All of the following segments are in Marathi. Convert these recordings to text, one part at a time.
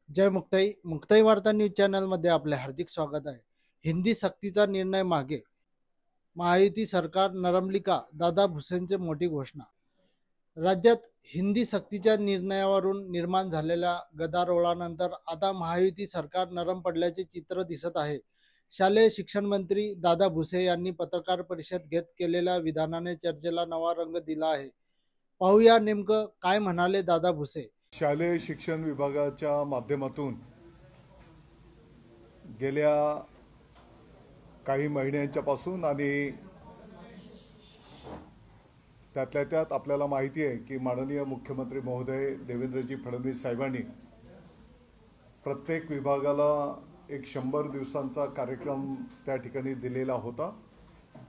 जय मुक्ताई मुक्ताई वार्ता न्यूज चॅनल मध्ये आपले हार्दिक स्वागत आहे। हिंदी सक्तीचा निर्णय मागे, महायुती सरकार नरमली का? दादा भुसेंची मोठी घोषणा। राज्यात हिंदी सक्तीच्या निर्णयावरून निर्माण झालेल्या गदारोळानंतर आता महायुती सरकार नरम पडल्याचे चित्र दिसत आहे। शालेय शिक्षण मंत्री दादा भुसे यांनी पत्रकार परिषद घेत केलेल्या विधानाने चर्चेला नवा रंग दिला आहे। पाहूया नेमकं काय म्हणाले दादा भुसे। शालेय शिक्षण विभागाच्या माध्यमातून गेल्या काही महिन्यांच्यापासून आणि त्यातल्या त्यात आपल्याला माहिती आहे की माननीय मुख्यमंत्री महोदय देवेंद्रजी फडणवीस साहेबांनी प्रत्येक विभागाला एक 100 दिवसांचा कार्यक्रम त्या ठिकाणी दिलेला होता।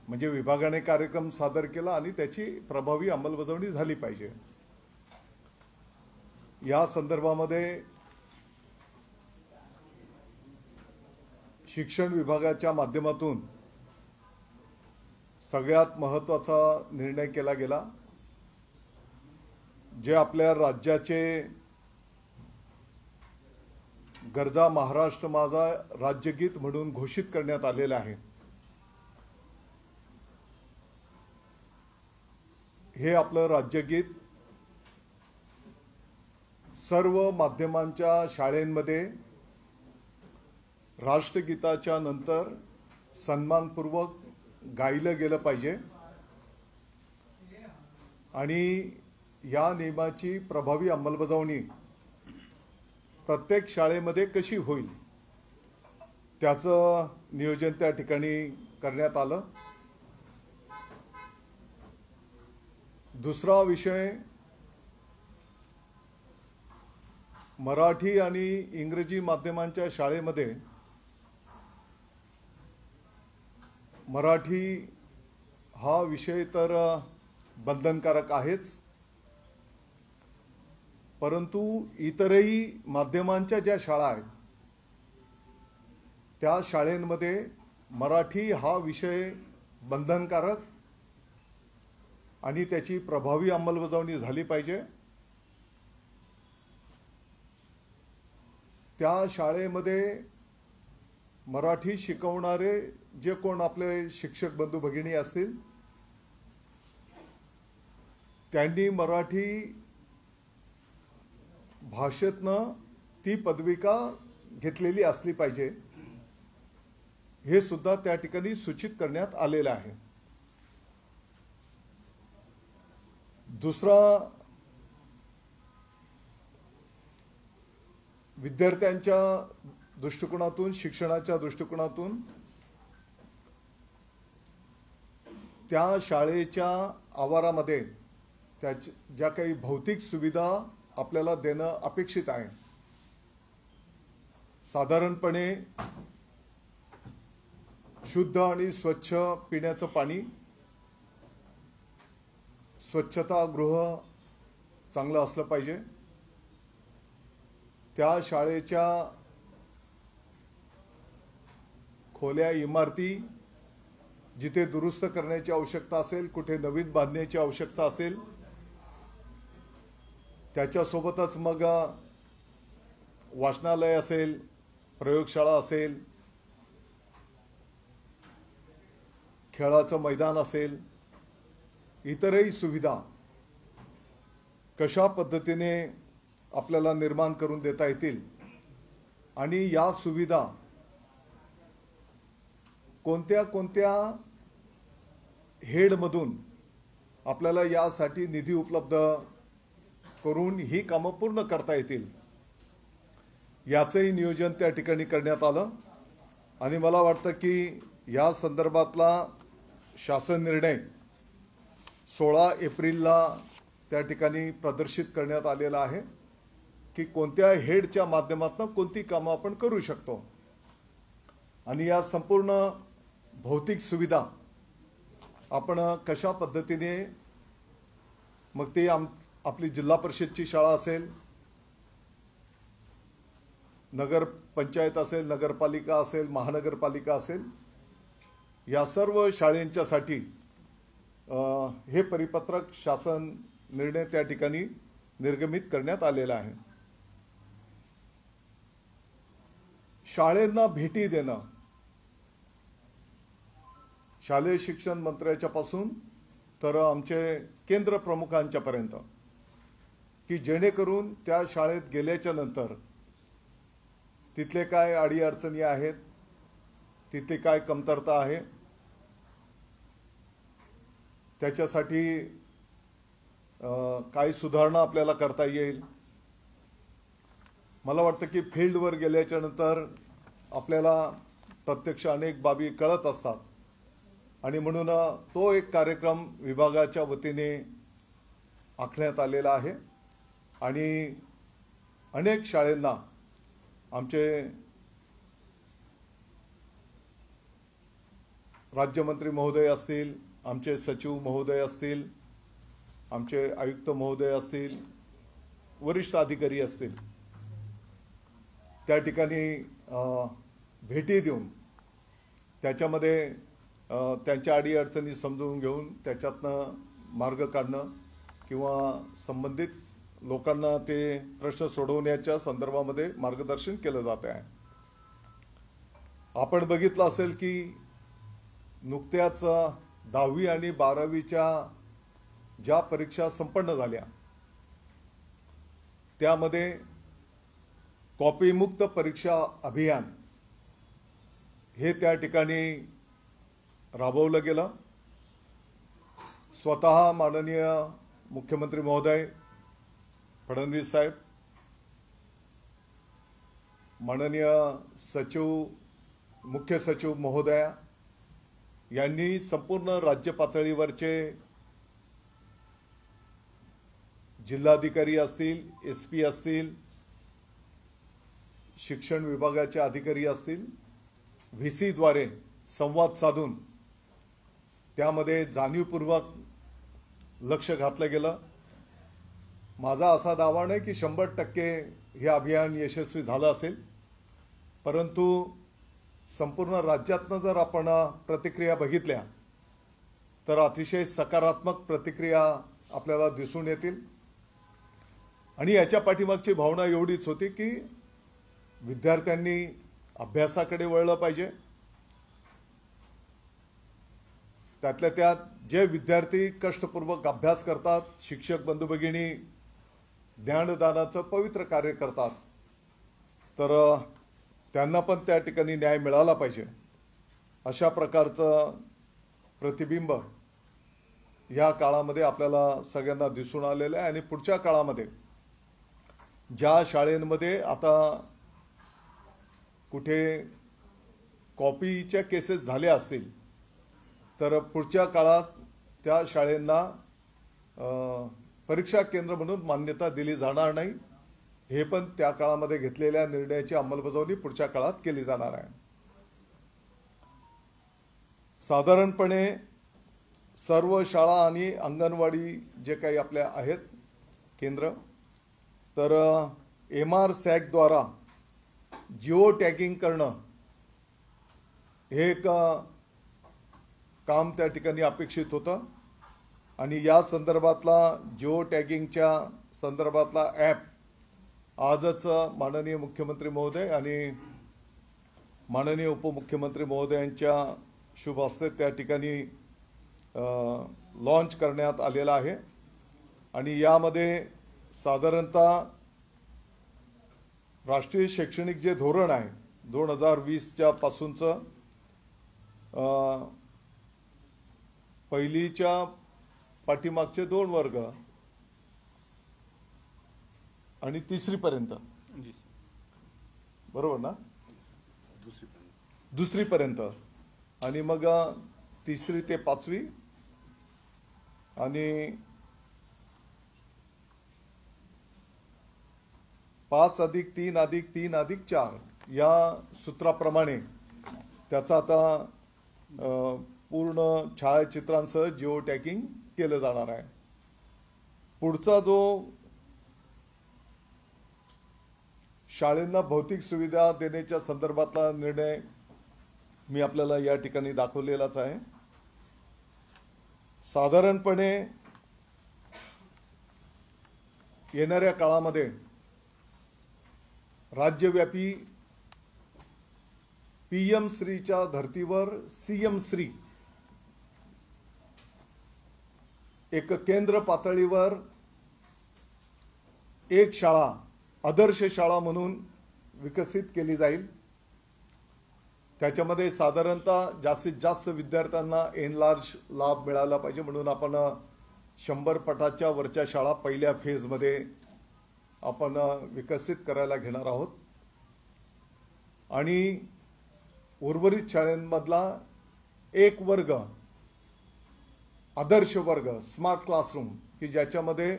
म्हणजे विभागाने कार्यक्रम सादर केला आणि त्याची प्रभावी अंमलबजावणी झाली पाहिजे। या संदर्भामध्ये शिक्षण विभागाच्या माध्यमातून सगळ्यात महत्त्वाचा निर्णय केला गेला, जे आपल्या राज्याचे गरजा महाराष्ट्र माझा राज्यगीत म्हणून घोषित करण्यात आलेले आहे। हे आपलं राज्यगीत सर्व माध्यमांच्या शाळेंमध्ये राष्ट्रगीताच्या नंतर सन्मानपूर्वक गायलं गेलं पाहिजे आणि या नियमाची प्रभावी अंमलबजावणी प्रत्येक शाळेमध्ये कशी होईल त्याचं नियोजन त्या ठिकाणी करण्यात आलं। दुसरा विषय मराठी आणि इंग्रजी माध्यमांच्या शाळेमध्ये मराठी हा विषय तर बंधनकारक आहेच, परंतु इतरही माध्यमांच्या ज्या शाळा आहेत त्या शाळेंमध्ये मराठी हा विषय बंधनकारक आणि त्याची प्रभावी अंमलबजावणी झाली पाहिजे। त्या शाळेमध्ये मराठी शिकवणारे जे कोण आपले शिक्षक बंधू भगिनी असतील त्यांनी मराठी भाषेतनं ती पदविका घेतलेली असली पाहिजे, हे सुद्धा त्या ठिकाणी सूचित करण्यात आलेलं आहे। दुसरा, विद्यार्थ्यांच्या दृष्टिकोनातून शिक्षणाच्या दृष्टिकोनातून त्या शाळेच्या आवारामध्ये त्या ज्या काही भौतिक सुविधा आपल्याला देणं अपेक्षित आहे, साधारणपणे शुद्ध आणि स्वच्छ पिण्याचं पाणी, स्वच्छतागृह चांगलं असलं पाहिजे। त्या शाळेच्या खोल्या इमारती जिथे दुरुस्त करण्याची आवश्यकता असेल, कुठे नवीन बांधण्याची आवश्यकता असेल, त्याच्यासोबतच मग वाचनालय असेल, प्रयोगशाळा असेल, खेळाचं मैदान असेल, इतरही सुविधा कशा पद्धतीने आपल्याला निर्माण करून देता येतील आणि या सुविधा कोणत्या कोणत्या हेडमधून आपल्याला यासाठी निधी उपलब्ध करून ही कामं पूर्ण करता येतील याचंही नियोजन त्या ठिकाणी करण्यात आलं। आणि मला वाटतं की या संदर्भातला शासन निर्णय 16 एप्रिलला त्या ठिकाणी प्रदर्शित करण्यात आलेला आहे की कोणत्या हेडच्या माध्यमातून कोणती कामं आपण करू शकतो आणि या संपूर्ण भौतिक सुविधा आपण कशा पद्धतीने, मग ते आपली जिल्हा परिषदची शाळा असेल, नगर पंचायत असेल, नगरपालिका असेल, महानगरपालिका असेल, या सर्व शाळांच्यासाठी हे परिपत्रक शासन निर्णय त्या ठिकाणी निर्गमित करण्यात आलेला आहे। शाळेंना भेटी देणं, शालेय शिक्षण मंत्र्याच्या पासून तर आमचे केंद्र प्रमुखांच्या पर्यंत, की जेणेकरून त्या शाळेत गेल्याच्या नंतर तिथले काय अडीअडचणी आहेत, तिथली काय कमतरता आहे, त्याच्यासाठी काय सुधारणा आपल्याला करता येईल. मला वाटतं की फील्डवर गेल्याच्या नंतर आपल्याला प्रत्यक्ष अनेक बाबी कळत असतात आणि म्हणून तो एक कार्यक्रम विभागाच्या वतीने आखण्यात आलेला आहे आणि अनेक शाळेंना आमचे राज्यमंत्री महोदय असतील, आमचे सचिव महोदय असतील, आमचे आयुक्त महोदय असतील, वरिष्ठ अधिकारी असतील, त्या ठिकाणी भेटी देऊन त्याच्यामध्ये त्यांच्या अडीअडचणी समजून घेऊन त्याच्यातनं मार्ग काढणं किंवा संबंधित लोकांना ते प्रश्न सोडवण्याच्या संदर्भामध्ये मार्गदर्शन केलं जात आहे. आपण बघितलं असेल की नुकत्याच 10वी आणि 12वीच्या ज्या परीक्षा संपन्न झाल्या त्यामध्ये कॉपीमुक्त परीक्षा अभियान हे त्या ठिकाणी राबवलं गेलं. स्वतः माननीय मुख्यमंत्री महोदय फडणवीस साहेब, माननीय मुख्य सचिव महोदया यांनी संपूर्ण राज्य पातळीवरचे जिल्हाधिकारी असतील, SP असतील, शिक्षण विभागाचे अधिकारी असतील, VC द्वारे संवाद साधून त्यामध्ये जाणीवपूर्वक लक्ष घातलं गेलं. माझा असा दावा नाही की 100% हे अभियान यशस्वी झालं असेल, परंतु संपूर्ण राज्यातनं जर आपण प्रतिक्रिया बघितल्या तर अतिशय सकारात्मक प्रतिक्रिया आपल्याला दिसून येतील. आणि याच्या पाठीमागची भावना एवढीच होती की विद्यार्थ्यांनी अभ्यासाकडे वळलं पाहिजे. त्यातल्या त्यात जे विद्यार्थी कष्टपूर्वक अभ्यास करतात, शिक्षक बंधू भगिनी ज्ञानदानाचं पवित्र कार्य करतात, तर त्यांना पण त्या ठिकाणी न्याय मिळाला पाहिजे. अशा प्रकारचं प्रतिबिंब या काळामध्ये आपल्याला सगळ्यांना दिसून आलेलं आहे. आणि पुढच्या काळामध्ये ज्या शाळेंमध्ये आता कुठे कॉपीच्या केसेस झाल्या असतील तर पुढच्या काळात त्या शाळेंना परीक्षा केंद्र म्हणून मान्यता दिली जाणार नाही. हे पण त्या काळामध्ये घेतलेल्या निर्णयाची अंमलबजावणी पुढच्या काळात केली जाणार आहे. साधारणपणे सर्व शाळा आणि अंगणवाडी जे काही आपल्या आहेत केंद्र, तर MR-SAG द्वारा जिओ टॅगिंग करणं हे एक काम त्या ठिकाणी अपेक्षित होतं. आणि या संदर्भातला जिओ टॅगिंगच्या संदर्भातला ॲप आजच माननीय मुख्यमंत्री महोदय आणि माननीय उपमुख्यमंत्री महोदयांच्या शुभ हस्ते त्या ठिकाणी लॉन्च करण्यात आलेला आहे. आणि यामध्ये साधारणतः राष्ट्रीय शैक्षणिक जे धोरण आहे 2020च्या पासूनचं पहिलीच्या पाठीमागचे 2 वर्ग आणि 3री पर्यंत, बरोबर ना, 2री पर्यंत, आणि मग 3री ते 5वी आणि 5+3+3+4 या सूत्राप्रमाणे त्याचा आता पूर्ण छायाचित्रांसह जिओ टॅगिंग केलं जाणार आहे. पुढचा जो शाळेंना भौतिक सुविधा देण्याच्या संदर्भातला निर्णय मी आपल्याला या ठिकाणी दाखवलेलाच आहे. साधारणपणे येणाऱ्या काळामध्ये राज्यव्यापी PM श्रीच्या धर्तीवर CM श्री एक केंद्र पातळीवर एक शाळा आदर्श शाळा म्हणून विकसित केली जाईल। त्याच्यामध्ये साधारणतः जास्तीत जास्त विद्यार्थ्यांना एनलार्ज लाभ मिळाला पाहिजे म्हणून आपण 100 पटाच्या वरच्या शाळा पहिल्या फेजमध्ये आपण विकसित करायला घेणार आहोत आणि उर्वरित शाळांमधला एक वर्ग आदर्श वर्ग स्मार्ट क्लासरूम की ज्याच्यामध्ये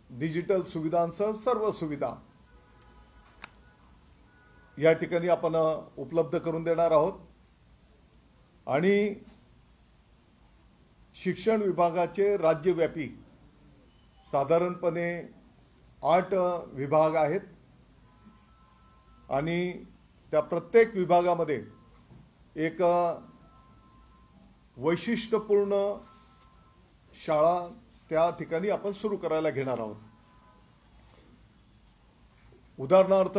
डिजिटल सुविधांसह सर्व सुविधा या ठिकाणी आपण उपलब्ध करून देणार आहोत आणि शिक्षण विभागाचे राज्यव्यापी साधारणपणे 8 विभाग आहेत आणि त्या प्रत्येक विभागामध्ये एक वैशिष्ट्यपूर्ण शाळा त्या ठिकाणी आपण सुरू करायला घेणार आहोत। उदाहरणार्थ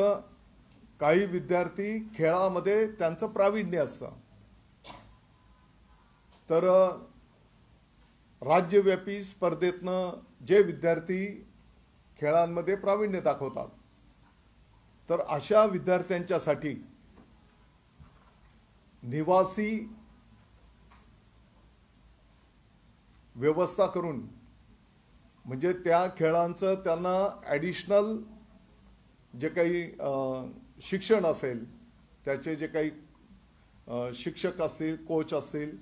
काही विद्यार्थी खेळामध्ये त्यांचं प्रावीण्य असतं तर राज्यव्यापी स्पर्धेतनं जे विद्यार्थी खेळांमध्ये प्रावीण्य दाखवतात तर अशा विद्यार्थ्यांच्यासाठी निवासी व्यवस्था करून म्हणजे त्या खेळांचं त्यांना ॲडिशनल जे काही शिक्षण असेल त्याचे जे काही शिक्षक असतील कोच असतील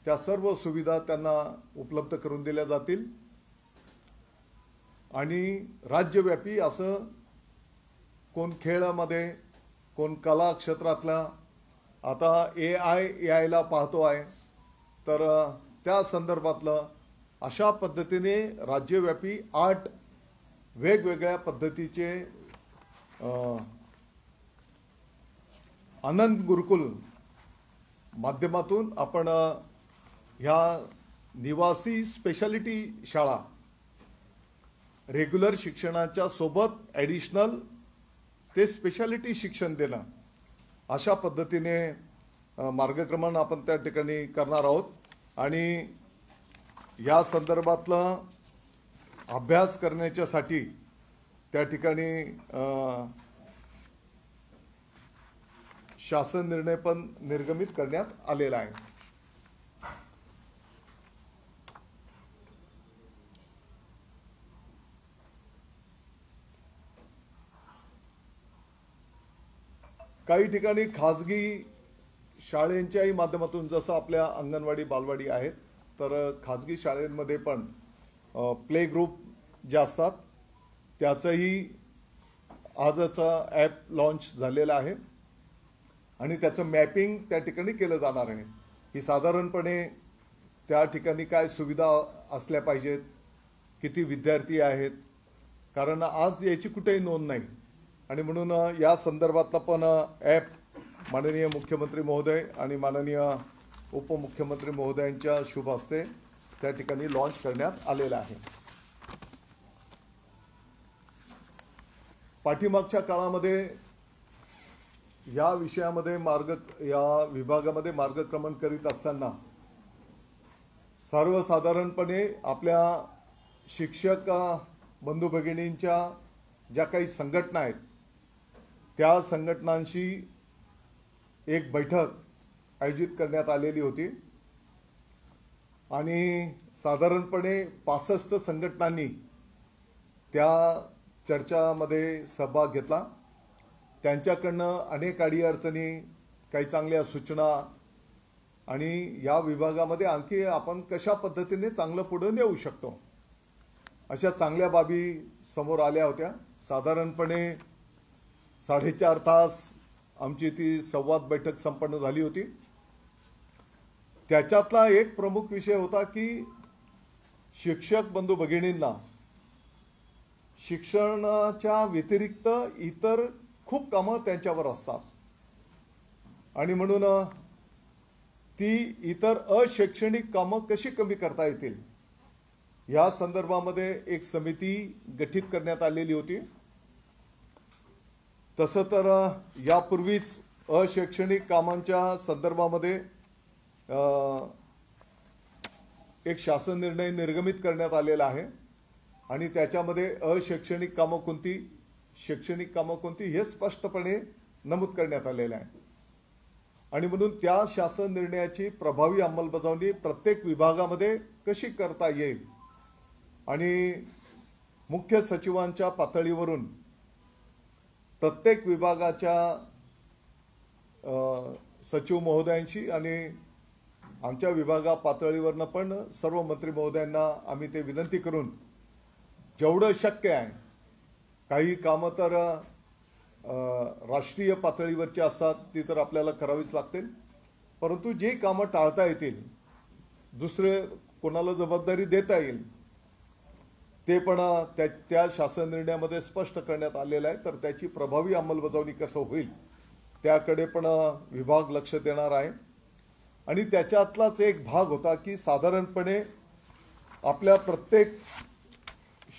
त्या सर्व सुविधा त्यांना उपलब्ध करून दिल्या जातील आणि राज्यव्यापी असं कोण खेळामध्ये कोण कला क्षेत्रातला आता AI यायला पाहतो आहे तर त्या संदर्भातलं अशा पद्धतीने राज्यव्यापी 8 वेगवेगळ्या पद्धतीचे आनंद गुरुकुल माध्यमातून आपण ह्या निवासी स्पेशालिटी शाळा रेग्युलर शिक्षणाच्या सोबत ॲडिशनल ते स्पेशालिटी शिक्षण देणं अशा पद्धतीने मार्गक्रमण आपण त्या ठिकाणी करणार आहोत आणि या संदर्भातला अभ्यास करण्याच्यासाठी त्या ठिकाणी शासन निर्णय पण निर्गमित करण्यात आलेला आहे। काही ठिकाणी खाजगी शाळांच्याही माध्यमातून जसं आपल्या अंगणवाडी बालवाडी आहेत तर खाजगी शाळांमध्ये पण प्ले ग्रुप जे असतात त्याचंही आजचा ॲप लॉन्च झालेला आहे आणि त्याचं मॅपिंग त्या ठिकाणी केलं जाणार आहे की साधारणपणे त्या ठिकाणी काय सुविधा असल्या पाहिजेत, किती विद्यार्थी आहेत, कारण आज याची कुठेही नोंद नाही आणि म्हणून या संदर्भातला पण ॲप माननीय मुख्यमंत्री महोदय आणि माननीय उपमुख्यमंत्री महोदयांच्या शुभ हस्ते त्या ठिकाणी लॉन्च करण्यात आलेला आहे। पाठीमागच्या काळामध्ये या विषयामध्ये या विभागामध्ये मार्गक्रमण करीत असताना सर्वसाधारणपणे आपल्या शिक्षक बंधू भगिनींच्या ज्या काही संघटना आहेत त्या संघटनांशी एक बैठक आयोजित करण्यात आलेली होती आणि साधारणपणे 65 संघटनांनी त्या चर्चामध्ये सहभाग घेतला। त्यांच्याकडनं अनेक अडीअडचणी, काही चांगल्या सूचना आणि या विभागामध्ये आणखी आपण कशा पद्धतीने चांगलं पुढे नेऊ शकतो अशा चांगल्या बाबी समोर आल्या होत्या। साधारणपणे 4.5 तास आमची ती संवाद बैठक संपन्न झाली होती। त्याच्यातला एक प्रमुख विषय होता की शिक्षक बंधू भगिनींना शिक्षणाच्या व्यतिरिक्त इतर खूप कामं त्यांच्यावर असतात आणि म्हणून ती इतर अशैक्षणिक कामं कशी कमी करता येतील या संदर्भामध्ये एक समिती गठीत करण्यात आलेली होती। तसं तर यापूर्वीच अशैक्षणिक कामांच्या संदर्भामध्ये एक शासन निर्णय निर्गमित करण्यात आलेला आहे आणि त्याच्यामध्ये अशैक्षणिक कामं कोणती, शैक्षणिक कामं कोणती हे स्पष्टपणे नमूद करण्यात आलेलं आहे. आणि म्हणून त्या शासन निर्णयाची प्रभावी अंमलबजावणी प्रत्येक विभागामध्ये कशी करता येईल आणि मुख्य सचिवांच्या पातळीवरून प्रत्येक विभागाच्या सचिव महोदयांशी आणि आमच्या विभागा पातळीवरनं पण सर्व मंत्री महोदयांना आम्ही ते विनंती करून जेवढं शक्य आहे, काही कामं तर राष्ट्रीय पातळीवरची असतात ती तर आपल्याला करावीच लागतील, परंतु जी कामं टाळता येतील, दुसरे कोणाला जबाबदारी देता येईल ते पण त्या शासन निर्णयामध्ये स्पष्ट करण्यात आलेलं आहे. तर त्याची प्रभावी अंमलबजावणी कसं होईल त्याकडे पण विभाग लक्ष देणार आहे. आणि त्याच्यातलाच एक भाग होता की साधारणपणे आपल्या प्रत्येक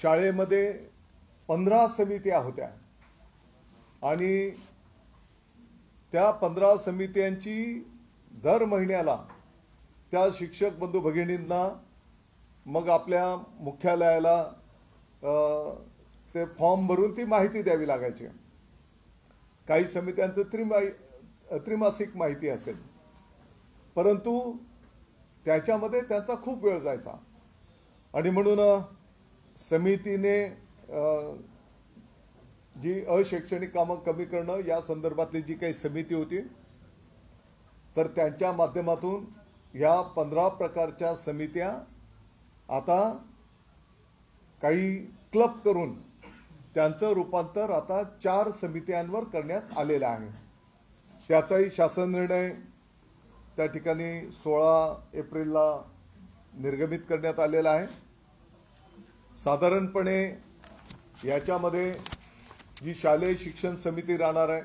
शाळेमध्ये 15 समित्या होत्या आणि त्या 15 समित्यांची दर महिन्याला त्या शिक्षक बंधू भगिनींना मग आपल्या मुख्यालयाला ते फॉर्म भरून ती माहिती द्यावी लागायची. काही समित्यांचं त्रिमासिक माहिती असेल, परंतु त्याच्यामध्ये त्यांचा खूप वेळ जायचा आणि म्हणून समितीने जी अशैक्षणिक कामं कमी करणं या संदर्भातली जी काही समिती होती तर त्यांच्या माध्यमातून या 15 प्रकारच्या समित्या आता काही क्लब करून त्यांचं रूपांतर आता 4 समित्यांवर करण्यात आलेलं आहे. त्याचाही शासन निर्णय त्या ठिकाणी 16 एप्रिलला निर्गमित करण्यात आलेला आहे. साधारणपणे याच्यामध्ये जी शालेय शिक्षण समिती राहणार आहे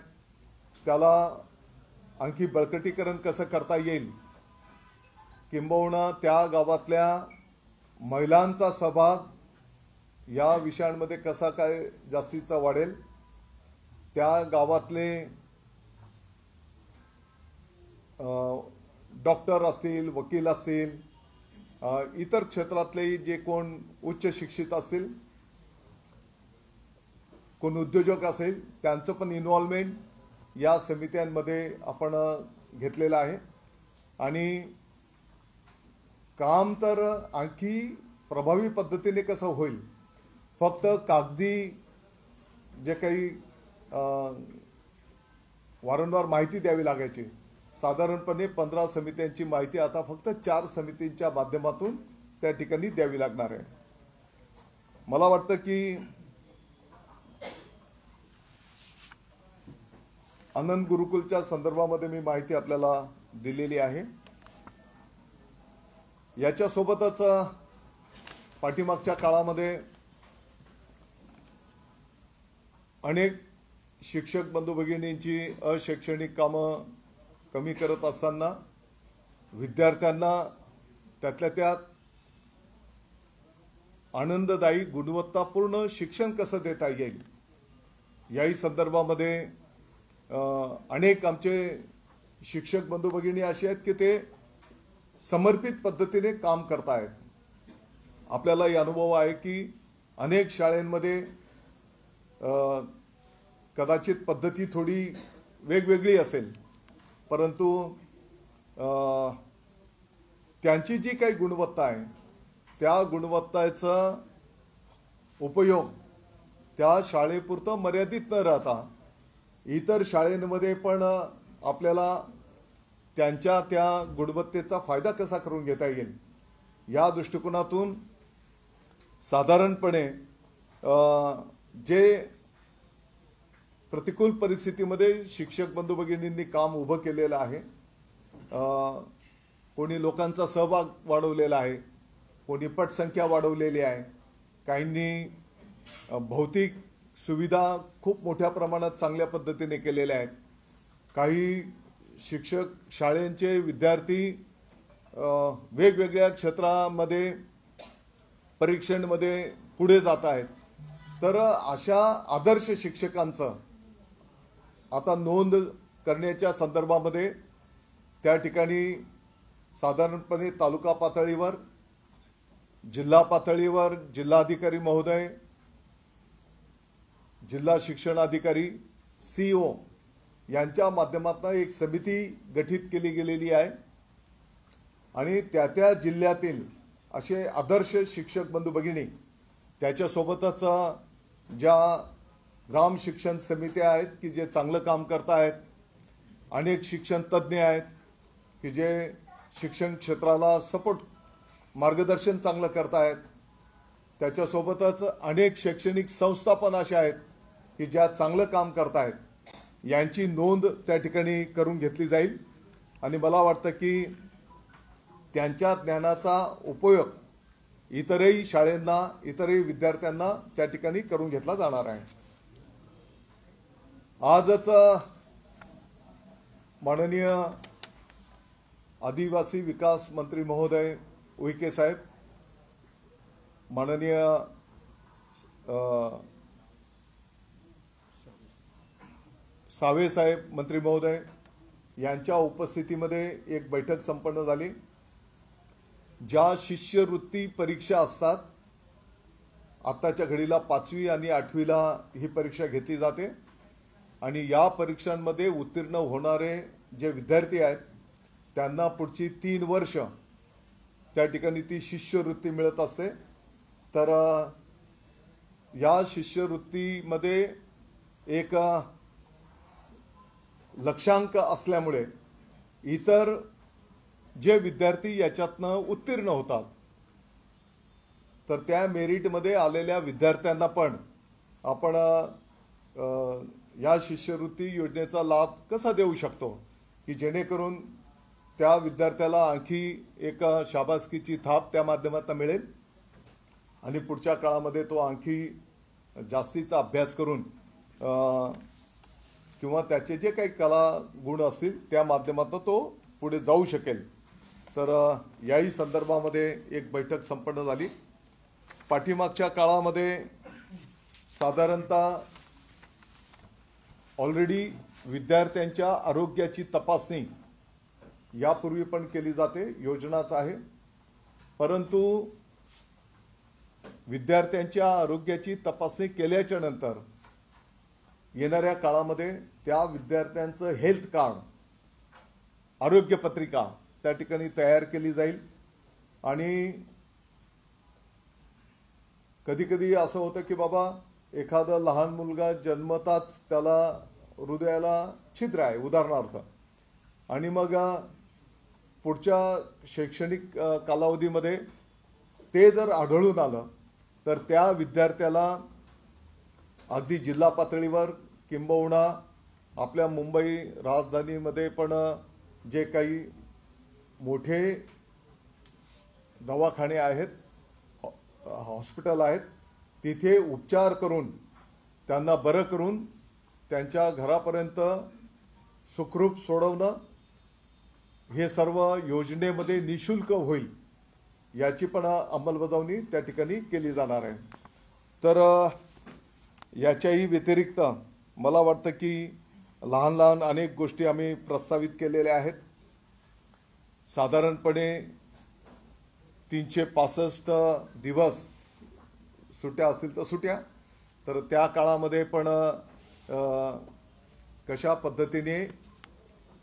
त्याला आणखी बळकटीकरण कसं करता येईल, किंबहुना त्या गावातल्या महिलांचा सहभाग या विषयांमध्ये कसा काय जास्तीचा वाढेल, त्या गावातले डॉक्टर असतील, वकील असतील, इतर क्षेत्रातले जे कोण उच्च शिक्षित असतील, कोण उद्योजक असेल, त्यांचं पण इन्व्हॉल्वमेंट या समित्यांमध्ये आपण घेतलेलं आहे. आणि काम तर आणखी प्रभावी पद्धतीने कसं होईल, फक्त कागदी जे काही वारंवार माहिती द्यावी लागायची, साधारणपणे 15 समित्यांची माहिती आता फक्त 4 समितींच्या माध्यमातून त्या ठिकाणी द्यावी लागणार आहे. मला वाटतं की आनंद गुरुकुलच्या संदर्भामध्ये मी माहिती आपल्याला दिलेली आहे. याच्यासोबतच पाठीमागच्या काळामध्ये अनेक शिक्षक बंधू भगिनींची अशैक्षणिक कामं कमी करत असताना विद्यार्थ्यांना त्यातल्या त्यात आनंददायी गुणवत्तापूर्ण शिक्षण कसं देता येईल याही संदर्भामध्ये अनेक आमचे शिक्षक बंधू भगिनी असे आहेत की ते समर्पित पद्धतीने काम करतायत. आपल्यालाही अनुभव आहे की अनेक शाळांमध्ये कदाचित पद्धती थोडी वेगवेगळी असेल, परंतु त्यांची जी काही गुणवत्ता आहे त्या गुणवत्तेचा उपयोग त्या शाळेपुरतं मर्यादित न राहता इतर शाळांमध्ये पण आपल्याला त्यांच्या त्या गुणवत्तेचा फायदा कसा करून घेता येईल या दृष्टिकोनातून साधारणपणे जे प्रतिकूल परिस्थितीमध्ये शिक्षक बंधू भगिनींनी काम उभं केलेलं आहे, कोणी लोकांचा सहभाग वाढवलेला आहे, कोणी पटसंख्या वाढवलेली आहे, काहींनी भौतिक सुविधा खूप मोठ्या प्रमाणात चांगल्या पद्धतीने केलेल्या आहेत, काही शिक्षक शाळेंचे विद्यार्थी वेगवेगळ्या क्षेत्रामध्ये परीक्षांमध्ये पुढे जात आहेत. तर अशा आदर्श शिक्षकांचं आता नोंद करण्याच्या संदर्भामध्ये त्या ठिकाणी साधारणपणे तालुका पातळीवर, जिल्हा पातळीवर जिल्हाधिकारी महोदय, जिल्हा शिक्षण अधिकारी, CEO यांच्या माध्यमातून एक समिती गठीत केली गेलेली आहे आणि त्या जिल्ह्यातील असे आदर्श शिक्षक बंधू भगिनी, त्याच्यासोबतच ज्या ग्राम शिक्षण समित्या आहेत की जे चांगलं काम करत आहेत, अनेक शिक्षण तज्ज्ञ आहेत की जे शिक्षण क्षेत्राला सपोर्ट मार्गदर्शन चांगलं करत आहेत, त्याच्यासोबतच अनेक शैक्षणिक संस्था पण अशा आहेत की ज्या चांगलं काम करत आहेत, यांची नोंद त्या ठिकाणी करून घेतली जाईल आणि मला वाटतं की त्यांच्या ज्ञानाचा उपयोग इतरही शाळांना, इतरही विद्यार्थ्यांना त्या ठिकाणी करून घेतला जाणार आहे. आजच माननीय आदिवासी विकास मंत्री महोदय उईके साहेब, माननीय सावे साहेब मंत्री महोदय यांच्या उपस्थितीमध्ये एक बैठक संपन्न झाली. ज्या शिष्यवृत्ती परीक्षा असतात, आताच्या घडीला 5वी आणि 8वीला ही परीक्षा घेतली जाते आणि या परीक्षांमध्ये उत्तीर्ण होणारे जे विद्यार्थी आहेत त्यांना पुढची 3 वर्ष त्या ठिकाणी ती शिष्यवृत्ती मिळत असते. तर या शिष्यवृत्तीमध्ये एक लक्षांक असल्यामुळे इतर जे विद्यार्थी याच्यातनं उत्तीर्ण होतात तर त्या मेरिटमध्ये आलेल्या विद्यार्थ्यांना पण आपण या शिष्यवृत्ती योजनेचा लाभ कसा देऊ शकतो की जेणेकरून त्या विद्यार्थ्याला आणखी एक शाबासकीची थाप त्या माध्यमातून मिळेल आणि पुढच्या काळामध्ये तो आणखी जास्तीचा अभ्यास करून किंवा त्याचे जे काही कला गुण असतील त्या माध्यमातून तो पुढे जाऊ शकेल. तर याही संदर्भामध्ये एक बैठक संपन्न झाली. पाठीमागच्या काळामध्ये साधारणतः ऑलरेडी विद्यार्थ्यांच्या आरोग्याची तपासणी यापूर्वी पण केली जाते, योजनाच आहे. परंतु विद्यार्थ्यांच्या आरोग्याची तपासणी केल्याच्या नंतर येणाऱ्या काळामध्ये त्या विद्यार्थ्यांचं हेल्थ कार्ड, आरोग्य पत्रिका त्या ठिकाणी तयार केली जाईल आणि कधी कधी असं होतं की बाबा एखादा लहान मुलगा जन्मताच त्याला हृदयाला छिद्र आहे उदाहरणार्थ, आणि मग पुढच्या शैक्षणिक कालावधीमध्ये ते जर आढळून आलं तर त्या विद्यार्थ्याला अगदी जिल्हा पातळीवर किंबहुना आपल्या मुंबई राजधानीमध्ये पण जे काही मोठे दवाखाने आहेत, हॉस्पिटल आहेत, तिथे उपचार करून त्यांना बरं करून त्यांच्या घरापर्यंत सुखरूप सोडवणं हे सर्व योजनेमध्ये निशुल्क होईल, याची पण अंमलबजावणी त्या ठिकाणी केली जाणार आहे. तर याच्याही व्यतिरिक्त मला वाटतं की लहान लहान अनेक गोष्टी आम्ही प्रस्तावित केलेल्या आहेत. साधारणपणे 365 दिवस सुट्ट्या असतील तर सुट्ट्या, तर त्या काळामध्ये पण कशा पद्धतीने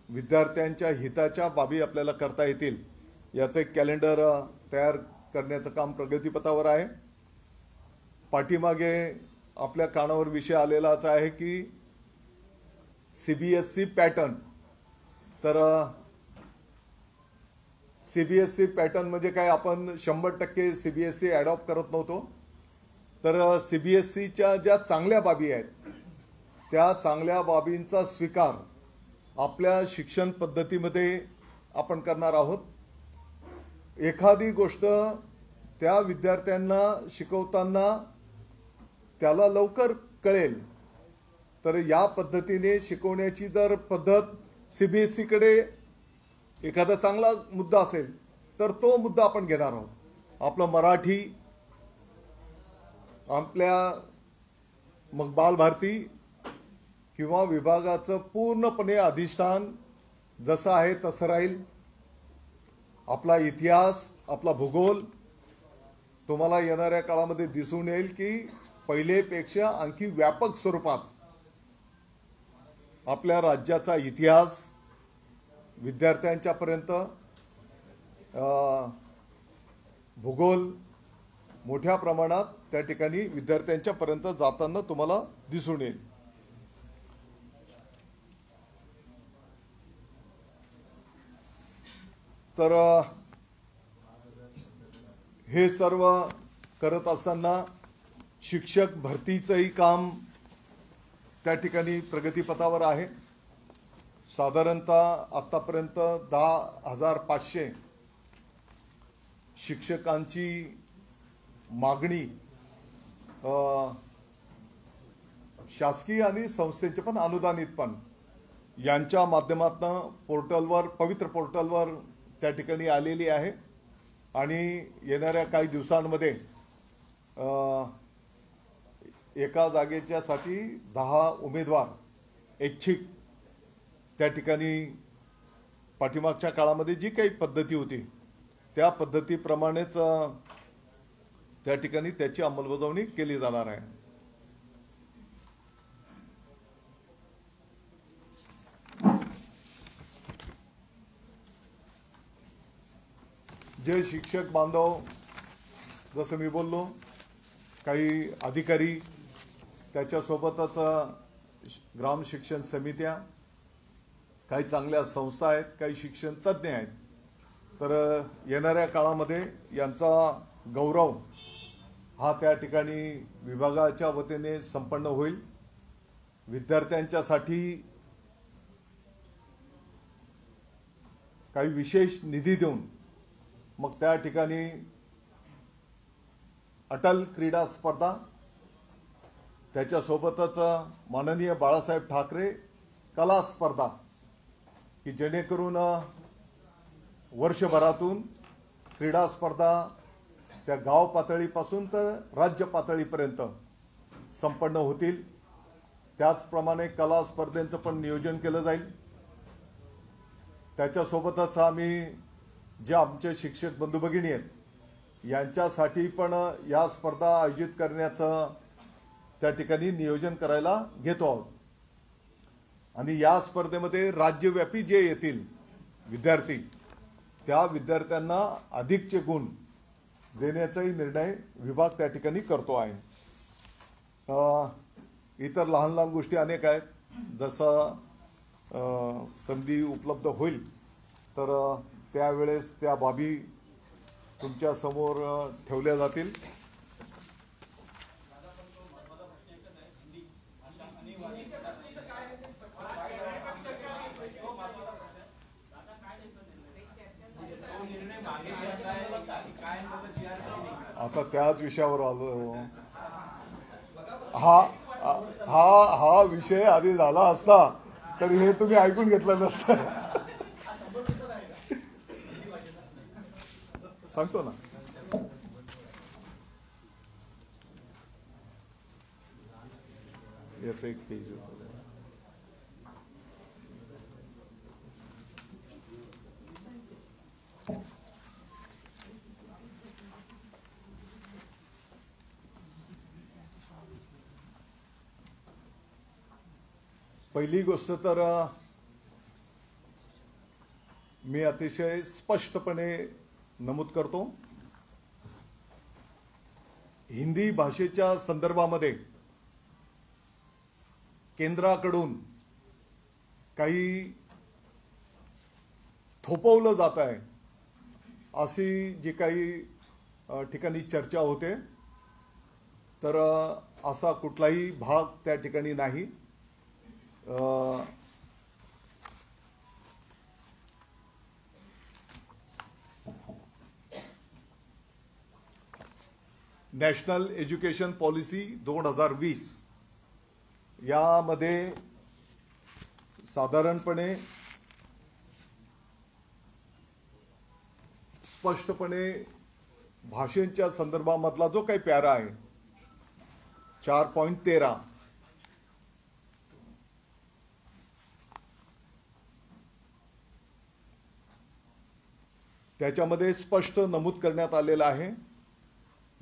विद्यार्थ्यांच्या हिताच्या बाबी आपल्याला करता येतील याचं एक कॅलेंडर तयार करण्याचं काम प्रगतीपथावर आहे. पाठीमागे आपल्या कानावर विषय आलेलाच आहे की CBSE पॅटर्न. तर CBSE पॅटर्न म्हणजे काय, आपण 100% CBSE ॲडॉप्ट करत नव्हतो. तर CBSEच्या ज्या चांगल्या बाबी आहेत त्या चांगल्या बाबींचा स्वीकार आपल्या शिक्षण पद्धतीमध्ये आपण करणार आहोत. एखादी गोष्ट त्या विद्यार्थ्यांना शिकवताना त्याला लवकर कळेल, तर या पद्धतीने शिकवण्याची जर पद्धत CBSEकडे एखादा चांगला मुद्दा असेल तर तो मुद्दा आपण घेणार आहोत. आपलं मराठी, आपल्या मग बालभारती, किंवा विभागाचं पूर्णपणे अधिष्ठान जसं आहे तसं राहील. आपला इतिहास, आपला भूगोल तुम्हाला येणाऱ्या काळामध्ये दिसून येईल की पहिलेपेक्षा आणखी व्यापक स्वरूपात आपल्या राज्याचा इतिहास विद्यार्थ्यांच्यापर्यंत, भूगोल मोठ्या प्रमाणात त्या ठिकाणी विद्यार्थ्यांच्यापर्यंत जाताना तुम्हाला दिसून येईल. तर हे सर्व करत असताना शिक्षक भरतीचंही काम त्या ठिकाणी प्रगतीपथावर आहे. साधारणतः आतापर्यंत 10,500 शिक्षकांची मागणी शासकीय आणि संस्थेचे पण अनुदानित पण यांच्या माध्यमातून पोर्टलवर, पवित्र पोर्टलवर त्या ठिकाणी आलेली आहे. आणि येणाऱ्या काही दिवसांमध्ये एका जागेच्यासाठी 10 उमेदवार ऐच्छिक त्या ठिकाणी पाठीमागच्या काळामध्ये जी काही पद्धती होती त्या पद्धतीप्रमाणेच त्या ठिकाणी त्याची अंमलबजावणी केली जाणार आहे. जे शिक्षक बांधव, जसं मी बोललो, काही अधिकारी, त्याच्यासोबतच ग्राम शिक्षण समित्या, काही चांगल्या संस्था आहेत, काही शिक्षण तज्ज्ञ आहेत. तर येणाऱ्या काळामध्ये यांचा गौरव हा त्या ठिकाणी विभागाच्या वतीने संपन्न होईल. विद्यार्थ्यांच्यासाठी काही विशेष निधी देऊन मग त्या ठिकाणी अटल क्रीडा स्पर्धा, त्याच्यासोबतच माननीय बाळासाहेब ठाकरे कला स्पर्धा, की जेणेकरून वर्षभरातून क्रीडा स्पर्धा त्या गाव पातळीपासून तर राज्य पातळीपर्यंत संपन्न होतील. त्याचप्रमाणे कला स्पर्धेंचं पण नियोजन केलं जाईल. त्याच्यासोबतच आम्ही जे आमचे शिक्षक बंधू भगिनी आहेत यांच्यासाठी पण या स्पर्धा आयोजित करण्याचं त्या ठिकाणी नियोजन करायला घेतो आहोत. आणि या स्पर्धेमध्ये राज्यव्यापी जे येतील विद्यार्थी, त्या विद्यार्थ्यांना अधिकचे गुण देण्याचाही निर्णय विभाग त्या ठिकाणी करतो आहे. इतर लहान लहान गोष्टी अनेक आहेत. जसं संधी उपलब्ध होईल तर त्यावेळेस त्या बाबी तुमच्या समोर ठेवल्या जातील. आता त्याच विषयावर आलो. हा विषय आधी झाला असता तर हे तुम्ही ऐकून घेतलं नसतं. सांगतो ना. याचं एक पेज होतं. पहिली गोष्ट तर मी अतिशय स्पष्टपणे नमूद करतो, हिंदी भाषेच्या संदर्भामध्ये केंद्राकडून काही थोपवलं जात आहे अशी जी काही ठिकाणी चर्चा होते, तर असा कुठलाही भाग त्या ठिकाणी नाही. नॅशनल एज्युकेशन पॉलिसी 2020 यामध्ये साधारणपणे स्पष्टपणे भाषेच्या संदर्भामधला जो काही पॅरा आहे 4.13 त्याच्यामध्ये स्पष्ट नमूद करण्यात आलेलं आहे,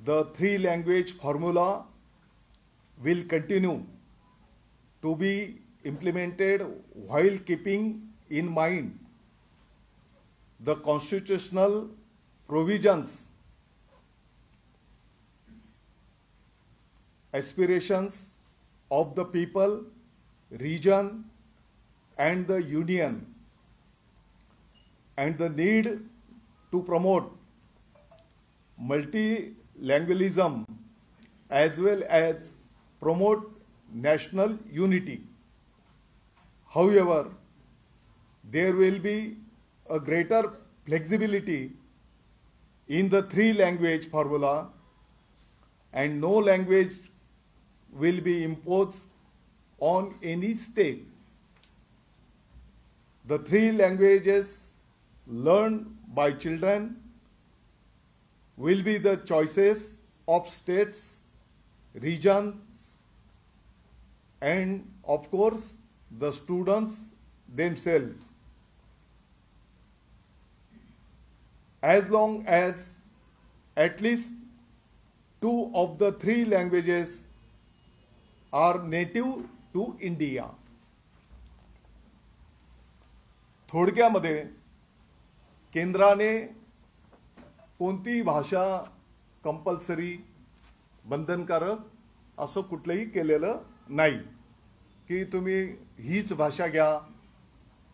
the 3 language formula will continue to be implemented while keeping in mind the constitutional provisions, aspirations of the people, region, and the union, and the need to promote multilingualism as well as promote national unity. However, there will be a greater flexibility in the 3 language formula, and no language will be imposed on any state. The 3 languages learned by children will be the choices of states, regions, and of course the students themselves. As long as at least 2 of the 3 languages are native to India. थोडक्यामध्ये केंद्राने कोणतीही भाषा कंपल्सरी बंधनकारक असं कुठलंही केलेलं नाही की तुम्ही हीच भाषा घ्या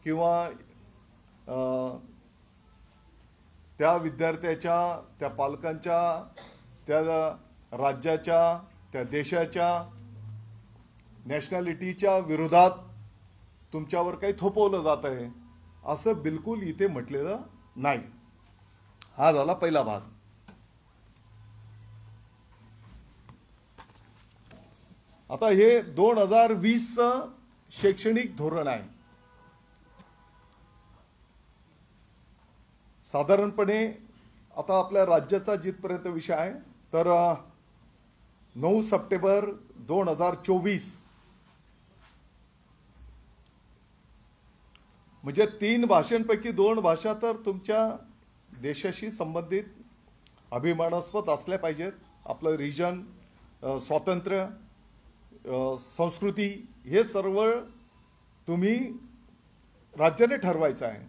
किंवा त्या विद्यार्थ्याच्या, त्या पालकांच्या, त्या राज्याच्या, त्या देशाच्या नॅशनॅलिटीच्या विरोधात तुमच्यावर काही थोपवलं जात आहे असं बिलकुल इथे म्हटलेलं नाही. हा झाला पहिला भाग. आता हे 2020 शैक्षणिक धोरण आहे. साधारणपणे आता आपल्या राज्याचा जिथपर्यंत विषय आहे तर 9 सप्टेंबर 2024 म्हणजे 3 भाषांपैकी 2 भाषा तर तुमच्या देशाशी संबंधित अभिमानास्पद असल्या पाहिजेत. आपलं रिजन, स्वातंत्र्य, संस्कृती हे सर्व तुम्ही राज्याने ठरवायचं आहे.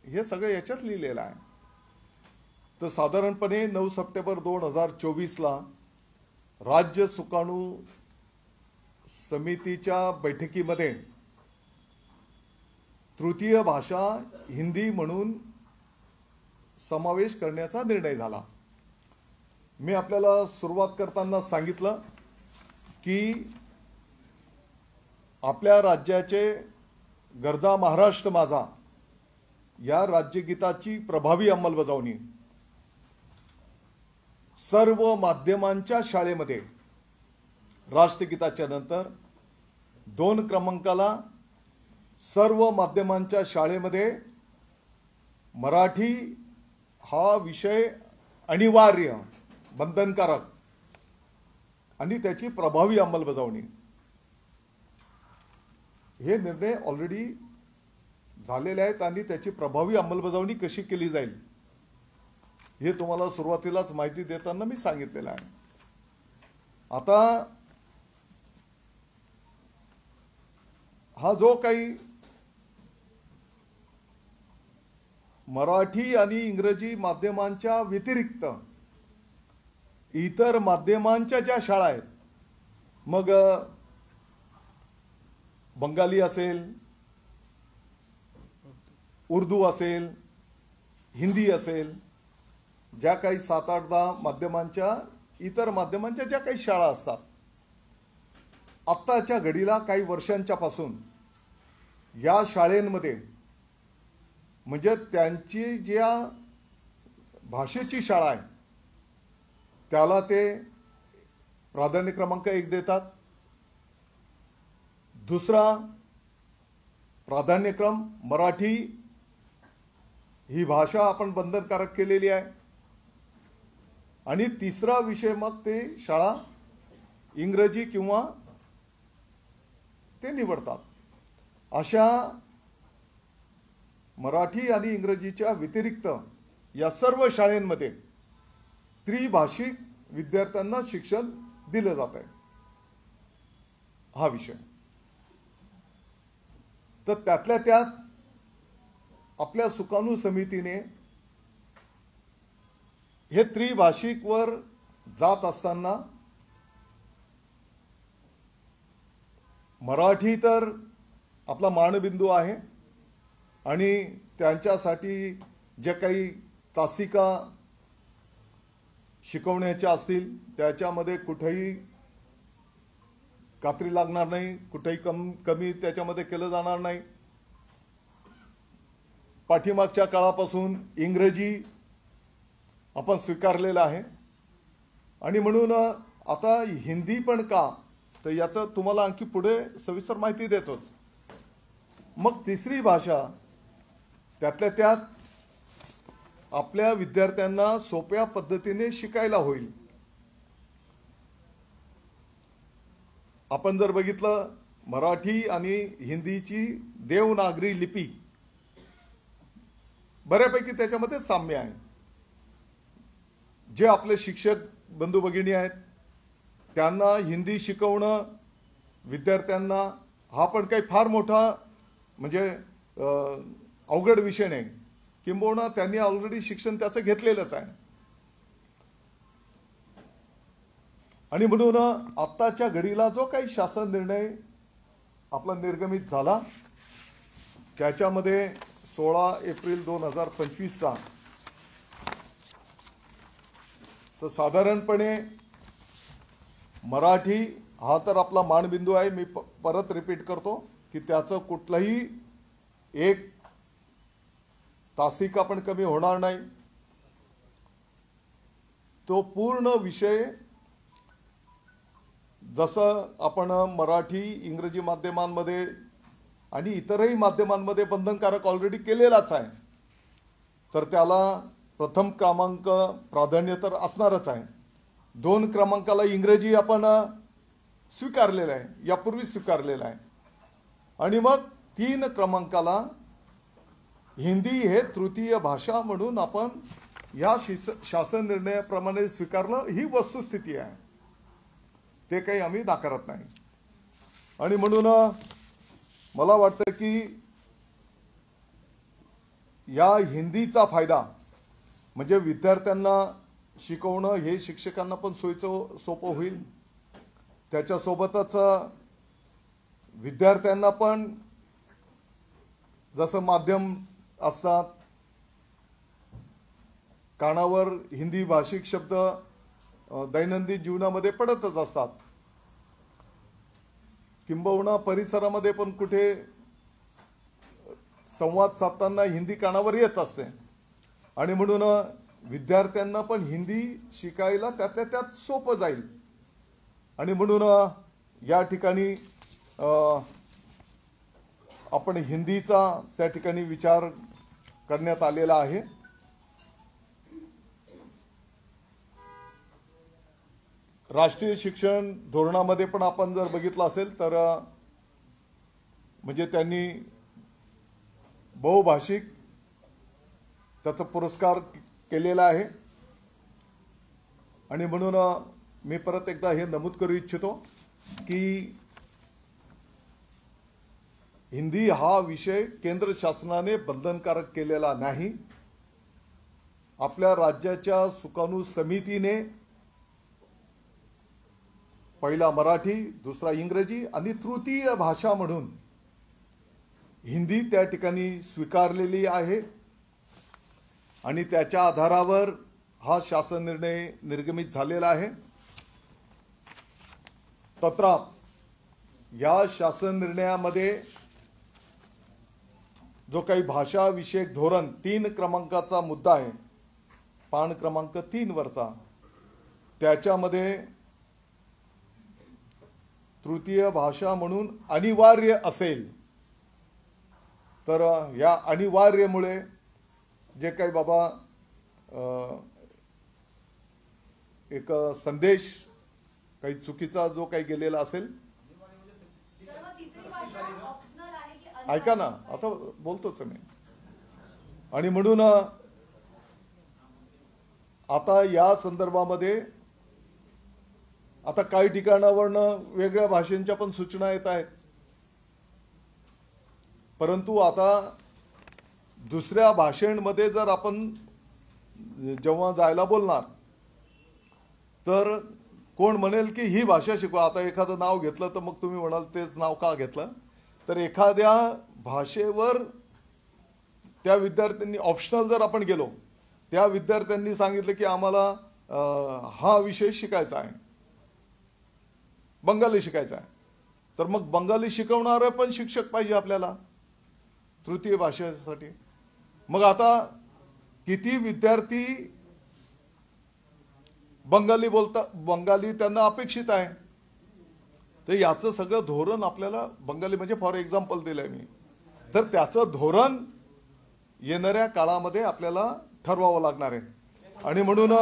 हे सगळं याच्यात लिहिलेलं आहे. तर साधारणपणे 9 सप्टेंबर 2024ला राज्य सुकाणू समितीच्या बैठकीमध्ये तृतीय भाषा हिंदी म्हणून समावेश करण्याचा निर्णय झाला. मी आपल्याला सुरुवात करताना सांगितलं की आपल्या राज्याचे गरजा महाराष्ट्र माझा या राज्यगीताची प्रभावी अंमलबजावणी सर्व माध्यमांच्या शाळेमध्ये राष्ट्रगीताच्या नंतर 2 क्रमांकाला सर्व माध्यमांच्या शाळेमध्ये मराठी हा विषय अनिवार्य, बंधनकारक आणि त्याची प्रभावी अंमलबजावणी हे निर्णय ऑलरेडी झालेले आहेत आणि त्याची प्रभावी अंमलबजावणी कशी केली जाईल हे तुम्हाला सुरुवातीलाच माहिती देताना मी सांगितलेलं आहे. आता हा जो काही मराठी आणि इंग्रजी माध्यमांच्या व्यतिरिक्त इतर माध्यमांच्या ज्या शाळा आहेत, मग बंगाली असेल, उर्दू असेल, हिंदी असेल, ज्या काही 7-8-10 माध्यमांच्या इतर माध्यमांच्या ज्या काही शाळा असतात, आत्ताच्या घडीला काही वर्षांच्या पासून या शाळेंमध्ये म्हणजे त्यांची ज्या भाषेची शाळा आहे त्याला ते प्राधान्य क्रमांक 1 देतात. दुसरा प्राधान्यक्रम मराठी ही भाषा आपण बंधनकारक केलेली आहे आणि तिसरा विषय मग ते शाळा इंग्रजी किंवा ते निवडतात. अशा मराठी आणि इंग्रजीच्या व्यतिरिक्त या सर्व शाळांमध्ये त्रिभाषिक विद्यार्थ्यांना शिक्षण दिलं जात आहे, हा विषय. तर त्यातल्या त्यात आपल्या सुकाणू समितीने हे त्रिभाषिक वर जात असताना मराठी तर आपला मानबिंदू आहे आणि त्यांच्यासाठी जे काही तासिका शिकवण्याच्या असतील त्याच्यामध्ये कुठेही कात्री लागणार नाही, कुठेही कमी त्याच्यामध्ये केलं जाणार नाही. पाठीमागच्या काळापासून इंग्रजी आपण स्वीकारलेलं आहे आणि म्हणून आता हिंदी पण का, तर याचं तुम्हाला आणखी पुढे सविस्तर माहिती देतोच. मग तिसरी भाषा त्यातल्या त्यात आपल्या विद्यार्थ्यांना सोप्या पद्धतीने शिकायला होईल. आपण जर बघितलं मराठी आणि हिंदीची देवनागरी लिपी बऱ्यापैकी त्याच्यामध्ये साम्य आहे. जे आपले शिक्षक बंधू भगिनी आहेत त्यांना हिंदी शिकवणं विद्यार्थ्यांना हा पण काही फार मोठा म्हणजे अवघड विषय नाही, किंबहुना त्यांनी ऑलरेडी शिक्षण त्याचं घेतलेलंच आहे. आणि म्हणून आत्ताच्या घडीला जो काही शासन निर्णय आपला निर्गमित झाला त्याच्यामध्ये 16 एप्रिल 2025चा तर साधारणपणे मराठी हा तर आपला मानबिंदू आहे. मी परत रिपीट करतो की त्याचं कुठलंही एक तासिका पण कमी होणार नाही. तो पूर्ण विषय जसं आपण मराठी इंग्रजी माध्यमांमध्ये आणि इतरही माध्यमांमध्ये बंधनकारक ऑलरेडी केलेलाच आहे, तर त्याला प्रथम क्रमांक प्राधान्य तर असणारच आहे. 2 क्रमांकाला इंग्रजी आपण स्वीकारलेलं आहे, यापूर्वी स्वीकारलेलं आहे. आणि मग 3 क्रमांकाला हिंदी हे तृतीय भाषा म्हणून आपण या शासन निर्णयाप्रमाणे स्वीकारलं, ही वस्तुस्थिती आहे. ते काही आम्ही नाकारत नाही. आणि म्हणून मला वाटतं की या हिंदीचा फायदा म्हणजे विद्यार्थ्यांना शिकवणं हे शिक्षकांना पण सोयीचं सोपं होईल. त्याच्यासोबतच विद्यार्थ्यांना पण जसं माध्यम असतात कानावर हिंदी भाषिक शब्द दैनंदिन जीवनामध्ये पडतच असतात, किंबहुना परिसरामध्ये पण कुठे संवाद साधताना हिंदी कानावर येत असते. आणि म्हणून विद्यार्थ्यांना पण हिंदी शिकायला त्यातल्या त्यात सोपं जाईल. आणि म्हणून या ठिकाणी आपण हिंदीचा त्या ठिकाणी विचार करण्यात आलेला आहे. राष्ट्रीय शिक्षण धोरणामध्ये पण आपण जर बघितलं असेल तर म्हणजे त्यांनी बहुभाषिक त्याचा पुरस्कार केलेला आहे. आणि म्हणून मी परत एकदा हे नमूद करू इच्छितो की हिंदी हा विषय केंद्र शासनाने बंधनकारक केलेला नाही. आपल्या राज्याच्या सुकाणू समितीने पहिला मराठी, दुसरा इंग्रजी आणि तृतीय भाषा म्हणून हिंदी त्या ठिकाणी स्वीकारलेली आहे. आणि त्याच्या आधारावर हा शासन निर्णय निर्गमित झालेला आहे. तत्राप या शासन निर्णयामध्ये जो काही भाषा विषयक धोरण 3 क्रमांकाचा मुद्दा आहे, पान क्रमांक 3 वरचा, त्याच्यामध्ये तृतीय भाषा म्हणून अनिवार्य असेल तर या अनिवार्यमुळे जे काही बाबा एक संदेश काही चुकीचा जो काही गेलेला असेल, ऐका ना आता बोलतोच मी. आणि म्हणून आता या संदर्भामध्ये आता काही ठिकाणावरनं वेगळ्या भाषांच्या पण सूचना येत आहेत, परंतु आता दुसऱ्या भाषेमध्ये जर आपण जेव्हा जायला बोलणार तर कोण म्हणेल की ही भाषा शिकवा. आता एखादं नाव घेतलं तर मग तुम्ही म्हणाल तेच नाव का घेतलं, तर एखाद्या भाषेवर त्या विद्यार्थ्यांनी ऑप्शनल जर आपण गेलो, त्या विद्यार्थ्यांनी सांगितलं की आम्हाला हा विषय शिकायचा आहे, बंगाली शिकायचा आहे, तर मग बंगाली शिकवणारे पण शिक्षक पाहिजे आपल्याला तृतीय भाषेसाठी. मग आता किती विद्यार्थी बंगाली त्यांना अपेक्षित आहे, तर याचं सगळं धोरण आपल्याला बंगाली म्हणजे फॉर एक्झाम्पल दिलंय मी, तर त्याचं धोरण येणाऱ्या काळामध्ये आपल्याला ठरवावं लागणार आहे. आणि म्हणून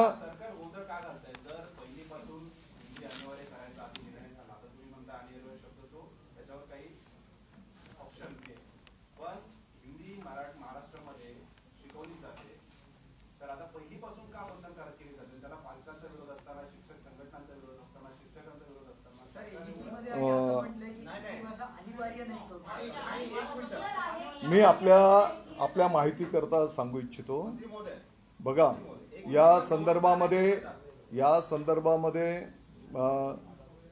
मी आपल्या माहितीकरता सांगू इच्छितो. बघा, या संदर्भामध्ये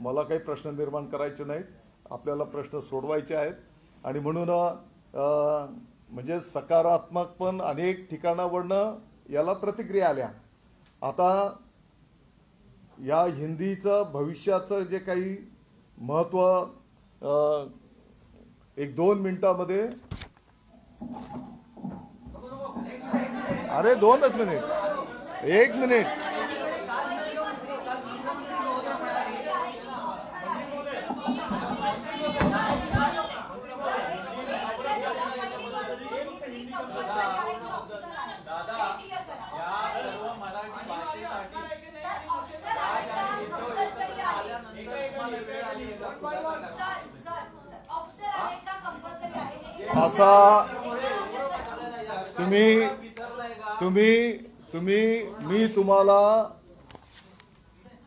मला काही प्रश्न निर्माण करायचे नाहीत, आपल्याला प्रश्न सोडवायचे आहेत. आणि म्हणून म्हणजे सकारात्मक पण अनेक ठिकाणावरनं याला प्रतिक्रिया आल्या. आता या हिंदीचं भविष्याचं जे काही महत्त्व 1-2 मिनिटामध्ये, अरे 2च मिनिट, 1 मिनिट, असा मी तुम्हाला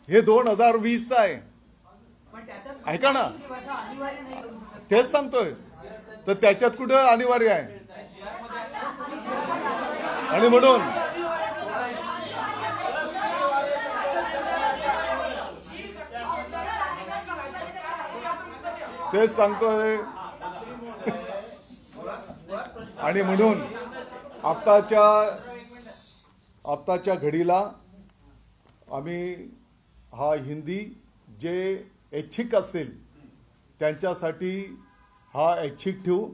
हे 2020 आहे, ऐका ना, तेच सांगतोय. तर त्याच्यात कुठं अनिवार्य आहे? आणि म्हणून तेच सांगतोय. आणि म्हणून आत्ताच्या घडीला आम्ही हा हिंदी जे ऐच्छिक असतील त्यांच्यासाठी हा ऐच्छिक ठेवू.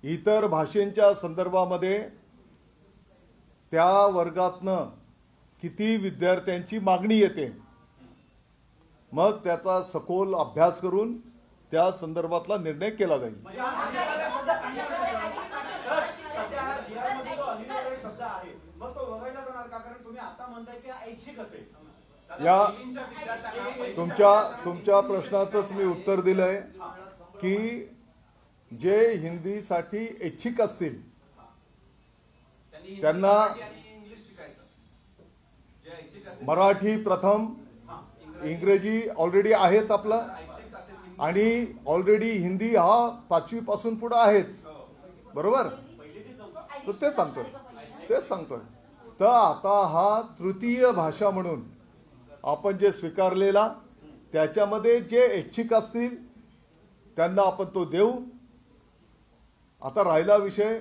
इतर भाषेंच्या संदर्भामध्ये त्या वर्गातनं किती विद्यार्थ्यांची मागणी येते, मग त्याचा सखोल अभ्यास करून त्या संदर्भातला निर्णय केला जाईल. या तुमच्या प्रश्नाचंच मी उत्तर दिलंय की जे हिंदीसाठी इच्छुक असतील त्यांना मराठी प्रथम, इंग्रजी ऑलरेडी आहेच आपला, आणि ऑलरेडी हिंदी हा 5वी पासून पुढे आहेच, बरोबर. तर तेच सांगतोय. तर आता हा तृतीय भाषा म्हणून आपण जे स्वीकारलेला, त्याच्यामध्ये जे ऐच्छिक असतील त्यांना आपण तो देऊ. आता राहिला विषय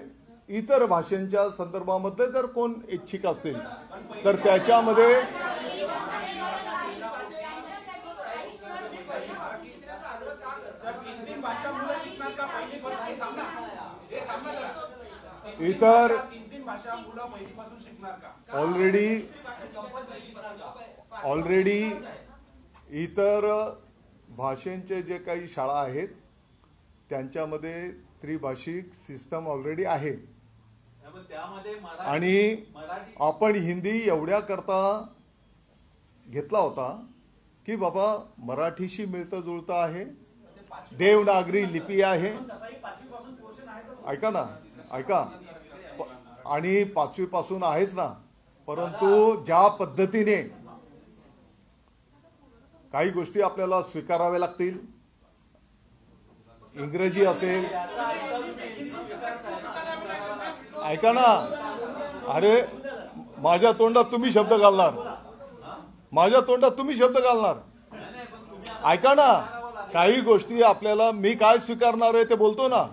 इतर भाषांच्या संदर्भामध्ये जर कोण इच्छुक असतील तर त्याच्यामध्ये इतर ऑलरेडी इतर भाषांचे जे काही शाळा आहेत त्यांच्यामध्ये त्रिभाषिक सिस्टम ऑलरेडी आहे. आणि आपण हिंदी एवढ्या करता घेतला होता की बाबा मराठीशी मिळतं जुळतं आहे, देवनागरी लिपी आहे, ऐका ना, आणि 5वी पासून आहेच ना. परंतु ज्या पद्धतीने काही गोष्टी आपल्याला स्वीकाराव्या लागतील, इंग्रजी असेल, ऐका ना, अरे माझ्या तोंडात तुम्ही शब्द घालणार, माझ्या तोंडात तुम्ही शब्द घालणार, ऐका ना, काही गोष्टी आपल्याला मी काय स्वीकारणार आहे ते बोलतो ना.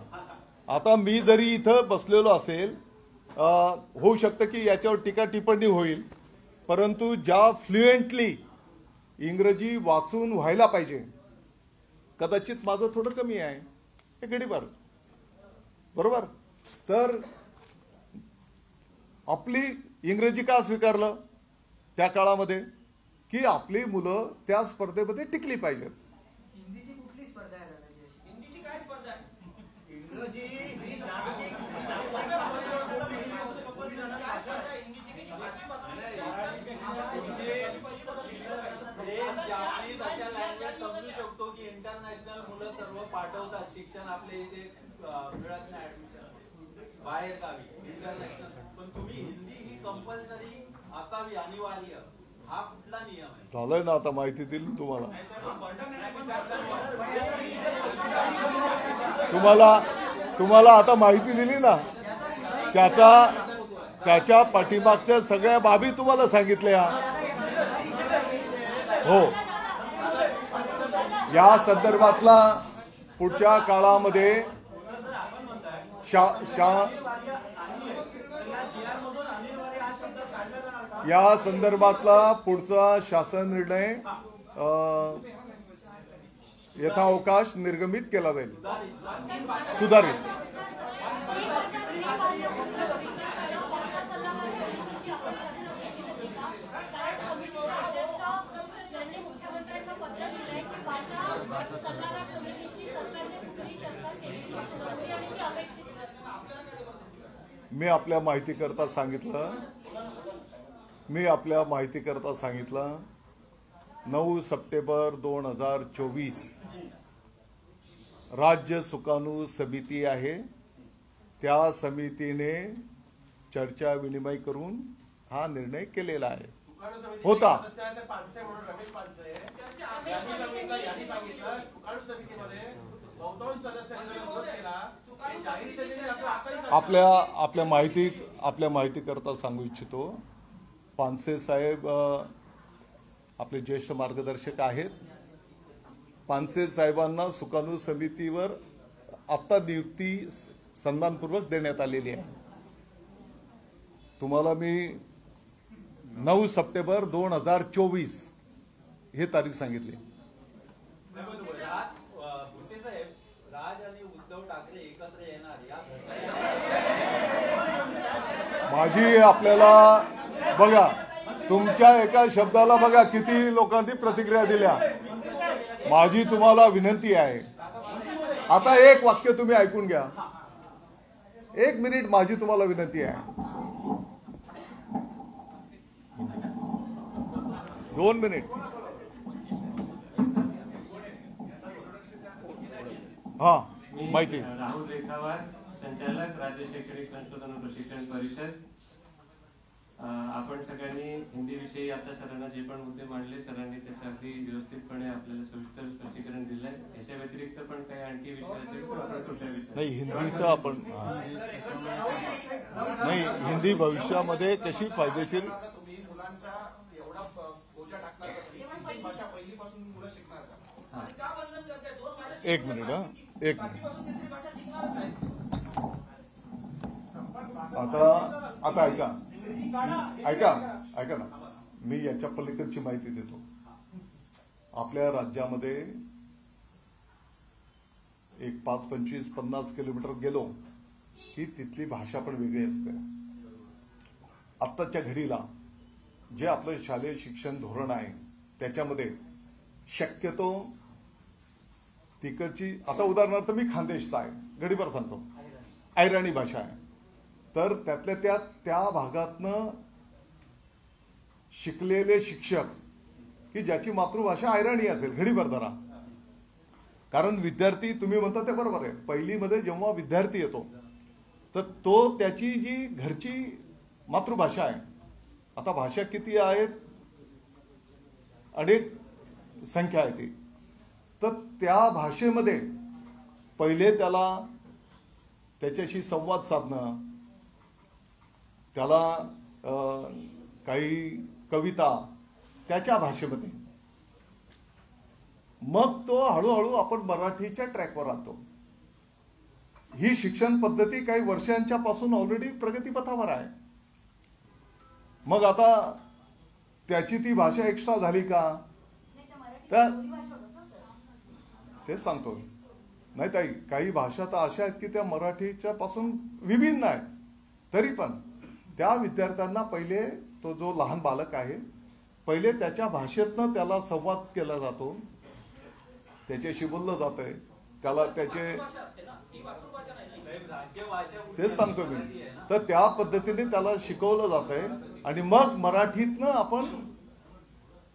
आता मी जरी इथं बसलेलो असेल, होऊ शकतं की याच्यावर टीका टिप्पणी होईल, परंतु ज्या फ्लुएंटली इंग्रजी वाचून व्हायला पाहिजे, कदाचित माझं थोडं कमी आहे, हे गडीपार बरोबर. तर आपली इंग्रजी का स्वीकारलं त्या काळामध्ये, की आपली मुलं त्या स्पर्धेमध्ये टिकली पाहिजेत. हिंदीची कुठली स्पर्धा आहे दादाजी? हिंदीची काय स्पर्धा आहे? समजू शकतो की इंटरनॅशनल मुलं सर्व पाठवतात, शिक्षण आपले इथे मिळत नाही ऍडमिशन बाहेर गावी इंटरनॅशनल, पण तुम्ही हिंदी ही कंपल्सरी असावी, अनिवार्य, हा कुठला नियम आहे? झालंय ना, आता माहिती दिली तुम्हाला. तुम्हाला आता माहिती दिली ना, त्याच्या पाठीमागच्या सगळ्या बाबी तुम्हाला सांगितल्या. हो, या संदर्भातला पुढच्या काळामध्ये या संदर्भातला पुढचा शासन निर्णय यथावकाश निर्गमित केला जाईल, सुधारित. मी आपल्या माहितीकरता सांगितलं 9 सप्टेंबर 2024 राज्य सुकाणू समिती आहे, त्या समितीने चर्चा विनिमय करून हा निर्णय केलेला आहे. होता आपल्या माहिती करता सांगू इच्छितो. पानसे साहेब आपले ज्येष्ठ मार्गदर्शक आहेत. पानसे साहेबांना सुकाणू समितीवर आता नियुक्ती सन्मानपूर्वक देण्यात आलेली आहे. तुम्हाला मी 9 सप्टेंबर 2024 हे तारीख सांगितली. राज आणि उद्धव ठाकरे एकत्र येणार माझी आपल्याला बघा, तुमच्या एका शब्दाला बघा किती लोकांनी प्रतिक्रिया दिल्या. माझी तुम्हाला विनंती आहे, आता एक वाक्य तुम्ही ऐकून घ्या, 1 मिनिट माझी तुम्हाला विनंती आहे. 2 मिनिट. हा, माहिती. राहुल रेखावार, संचालक राज्य शैक्षणिक संशोधन व प्रशिक्षण परिषद. आपण सगळ्यांनी हिंदी विषयी आता सरांना जे पण मुद्दे मांडले, सरांनी त्याचं अगदी व्यवस्थितपणे आपल्याला सविस्तर स्पष्टीकरण दिलंय. याच्या व्यतिरिक्त पण काही आणखी विषय असेल तर आपण कुठल्या विषय नाही, हिंदीचा आपण नाही, हिंदी भविष्यामध्ये कशी फायदेशीर. एक मिनिट. आता ऐका ना, मी याच्या पलीकडची माहिती देतो. आपल्या राज्यामध्ये एक 5, 25, 50 किलोमीटर गेलो की तिथली भाषा पण वेगळी असते. आत्ताच्या घडीला जे आपलं शालेय शिक्षण धोरण आहे त्याच्यामध्ये शक्यतो तिकडची, आता उदाहरणार्थ मी खानदेशचा आहे, गडीभर सांगतो, ऐराणी भाषा आहे. तर त्यातल्या त्या भागातनं शिकलेले शिक्षक की ज्याची मातृभाषा ऐराणी असेल, घडीभर धरा. कारण विद्यार्थी, तुम्ही म्हणता ते बरोबर आहे, पहिलीमध्ये जेव्हा विद्यार्थी येतो तर तो त्याची जी घरची मातृभाषा आहे आता भाषा किती आहेत, अनेक संख्या आहे ती. तर त्या भाषेमध्ये पहिले त्याच्याशी संवाद साधणं, त्याला काही कविता त्याच्या भाषेमध्ये, मग तो हळूहळू आपण मराठीच्या ट्रॅकवर आणतो. ही शिक्षण पद्धती काही वर्षांच्या पासून ऑलरेडी प्रगतीपथावर आहे. मग आता त्याची ती भाषा एक्स्ट्रा झाली का, तर तेच सांगतो. नाही ताई, काही भाषा तर अशा आहेत की त्या मराठीच्या पासून विभिन्न आहेत. तरी पण त्या विद्यार्थ्यांना पहिले, तो जो लहान बालक आहे, पहिले त्याच्या भाषेतनं त्याला संवाद केला जातो, त्याच्याशी बोललं जातंय, त्याला त्याचे, तेच सांगतो मी. तर त्या पद्धतीने त्याला शिकवलं जातंय. आणि मग मराठीतनं आपण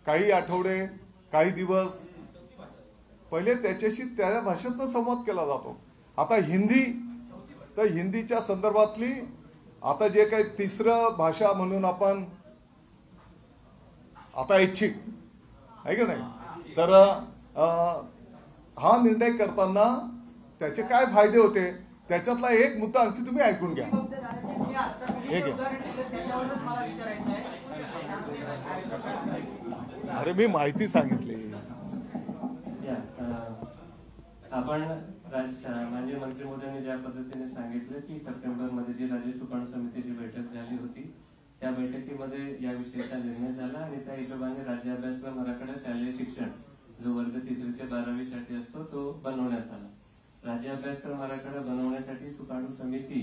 काही आठवडे, काही दिवस पहिले त्याच्याशी त्या भाषेतनं संवाद केला जातो. आता हिंदी, तर हिंदीच्या संदर्भातली आता जे काही तिसरं भाषा म्हणून आपण आता ऐच्छिक आहे का नाही, तर हा निर्णय करताना त्याचे काय फायदे होते त्याच्यातला एक मुद्दा आणखी तुम्ही ऐकून घ्या. हे घ्या. अरे मी माहिती सांगितली. आपण म्हणजे मंत्री महोदयांनी ज्या पद्धतीने सांगितलं की सप्टेंबरमध्ये जी राज्य सुकाणू समितीची बैठक झाली होती, त्या बैठकीमध्ये या विषयाचा निर्णय झाला आणि त्या हिशोबाने राज्य अभ्यासक्रम मराठवाडा शालेय शिक्षण जो वर्ग 3री ते 12वी साठी असतो तो बनवण्यात आला. राज्य अभ्यासक्रम मराठवाडा बनवण्यासाठी सुकाणू समिती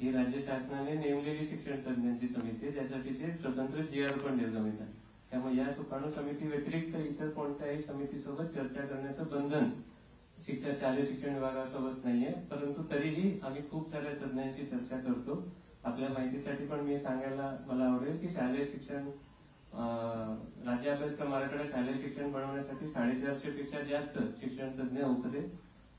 ही राज्य शासनाने नेमलेली शिक्षण तज्ञांची समिती आहे. त्यासाठीचे स्वतंत्र GR पण निर्गमित आहे. त्यामुळे या सुकाणू समिती व्यतिरिक्त इतर कोणत्याही समितीसोबत चर्चा करण्याचं बंधन शिक्षण शालेय शिक्षण विभागासोबत नाहीये. परंतु तरीही आम्ही खूप साऱ्या तज्ञांशी चर्चा करतो. आपल्या माहितीसाठी पण मी सांगायला मला आवडेल की शालेय शिक्षण राज्य अभ्यासक्रम मराठवाडा शालेय शिक्षण बनवण्यासाठी 450 पेक्षा जास्त शिक्षण तज्ञ होते.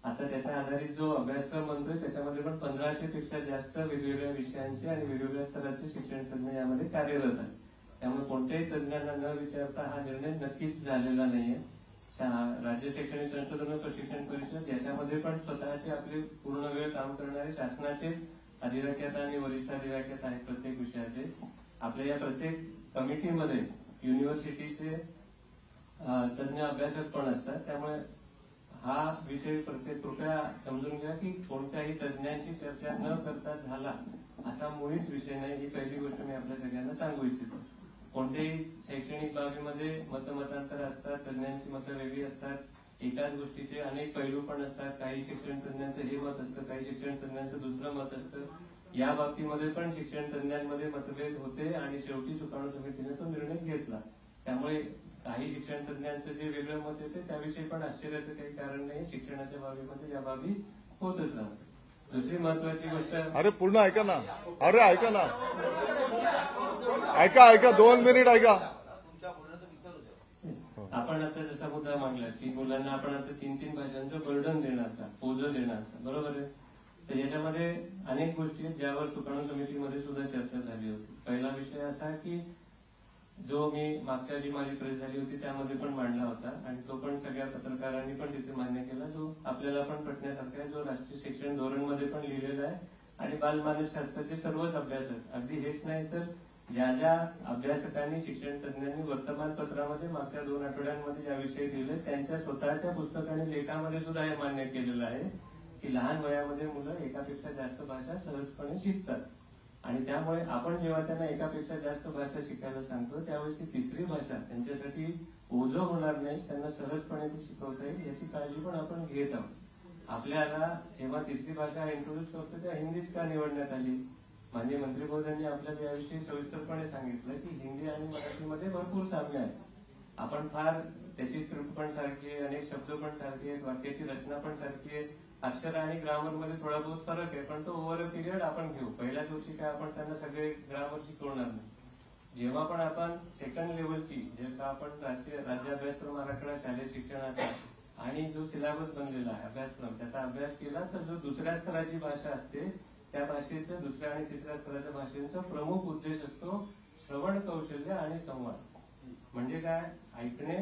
आता त्याच्या आधारित जो अभ्यासक्रम बनतोय त्याच्यामध्ये पण 1500 पेक्षा जास्त वेगवेगळ्या विषयांचे आणि वेगवेगळ्या स्तराचे शिक्षण तज्ञ यामध्ये कार्यरत आहेत. त्यामुळे कोणत्याही तज्ञांना न विचारता हा निर्णय नक्कीच झालेला नाहीये. राज्य शैक्षणिक संशोधन व प्रशिक्षण परिषद याच्यामध्ये पण स्वतःचे आपले पूर्ण वेळ काम करणारे शासनाचेच अधिव्याख्याता आणि वरिष्ठ अधिव्याख्याता आहेत प्रत्येक विषयाचे. आपल्या या प्रत्येक कमिटीमध्ये युनिव्हर्सिटीचे तज्ञ अभ्यासक पण असतात. त्यामुळे हा विषय प्रत्येक कृपया समजून घ्या की कोणत्याही तज्ञांची चर्चा न करता झाला असा मुळीच विषय नाही. ही पहिली गोष्ट मी आपल्या सगळ्यांना सांगू इच्छितो. कोणत्याही शैक्षणिक बाबीमध्ये मतमतांतर असतात, तज्ञांची मतं वेगळी असतात, एकाच गोष्टीचे अनेक पैलू पण असतात. काही शिक्षण तज्ञांचं हे मत असतं, काही शिक्षण तज्ञांचं दुसरं मत असतं. या बाबतीमध्ये पण शिक्षण तज्ञांमध्ये मतभेद होते आणि शेवटी सुकाणू समितीने तो निर्णय घेतला. त्यामुळे काही शिक्षण तज्ञांचं जे वेगळं मत येते त्याविषयी पण आश्चर्याचं काही कारण नाही. शिक्षणाच्या बाबीमध्ये या बाबी होतच राहतात. दुसरी महत्वाची गोष्ट, अरे पूर्ण ऐका ना, अरे ऐका ना, ऐका 2 मिनिट ऐका. आपण आता जसा मुद्दा मांडला की मुलांना आपण आता 3 भाषांचं बर्डन देणार का, ओझं देणार का, बरोबर आहे. तर याच्यामध्ये अनेक गोष्टी आहेत ज्यावर सुकाणू समितीमध्ये सुद्धा चर्चा झाली होती. पहिला विषय असा की जो मी मागच्या जी माझी प्रेस झाली होती त्यामध्ये पण मांडला होता आणि तो पण सगळ्या पत्रकारांनी पण तिथे मान्य केला, जो आपल्याला पण पटण्यासारखा आहे, जो राष्ट्रीय शिक्षण धोरण मध्ये पण लिहिलेला आहे. आणि बालमानसशास्त्राचे सर्वच अभ्यासक, अगदी हेच नाही तर ज्या ज्या अभ्यासकांनी शिक्षण तज्ञांनी वर्तमानपत्रामध्ये मागच्या 2 आठवड्यांमध्ये ज्याविषयी लिहिले त्यांच्या स्वतःच्या पुस्तक आणि लेखामध्ये सुद्धा हे मान्य केलेलं आहे की लहान वयामध्ये मुलं एकापेक्षा जास्त भाषा सहजपणे शिकतात. आणि त्यामुळे आपण जेव्हा त्यांना एकापेक्षा जास्त भाषा शिकायला सांगतो त्यावेळी 3री भाषा त्यांच्यासाठी ओझं होणार नाही, त्यांना सहजपणे ती शिकवता येईल याची काळजी पण आपण घेत आहोत. आपल्याला जेव्हा 3री भाषा इंट्रोड्यूस करतो त्या हिंदीच का निवडण्यात आली. माननीय मंत्री महोदयांनी आपल्याला याविषयी सविस्तरपणे सांगितलं की हिंदी आणि मराठीमध्ये भरपूर साम्य आहे. आपण फार त्याची स्क्रिप्ट पण सारखी आहे, अनेक शब्द पण सारखी आहेत, वाक्याची रचना पण सारखी आहे, अक्षर आणि ग्रामर मध्ये थोडा बहुत फरक आहे, पण तो ओव्हर अ पिरियड आपण घेऊ. पहिल्याच वर्षी काय आपण त्यांना सगळे ग्रामर शिकवणार नाही. जेव्हा पण आपण सेकंड लेवलची जेव्हा आपण राज्य अभ्यासक्रम मराठवाडा शालेय शिक्षणाचा आणि जो सिलेबस बनलेला आहे अभ्यासक्रम त्याचा अभ्यास केला तर जो दुसऱ्या स्तराची भाषा असते त्या भाषेचं 2ऱ्या आणि 3ऱ्या स्तराच्या भाषेचा प्रमुख उद्देश असतो श्रवण कौशल्य आणि संवाद म्हणजे काय, ऐकणे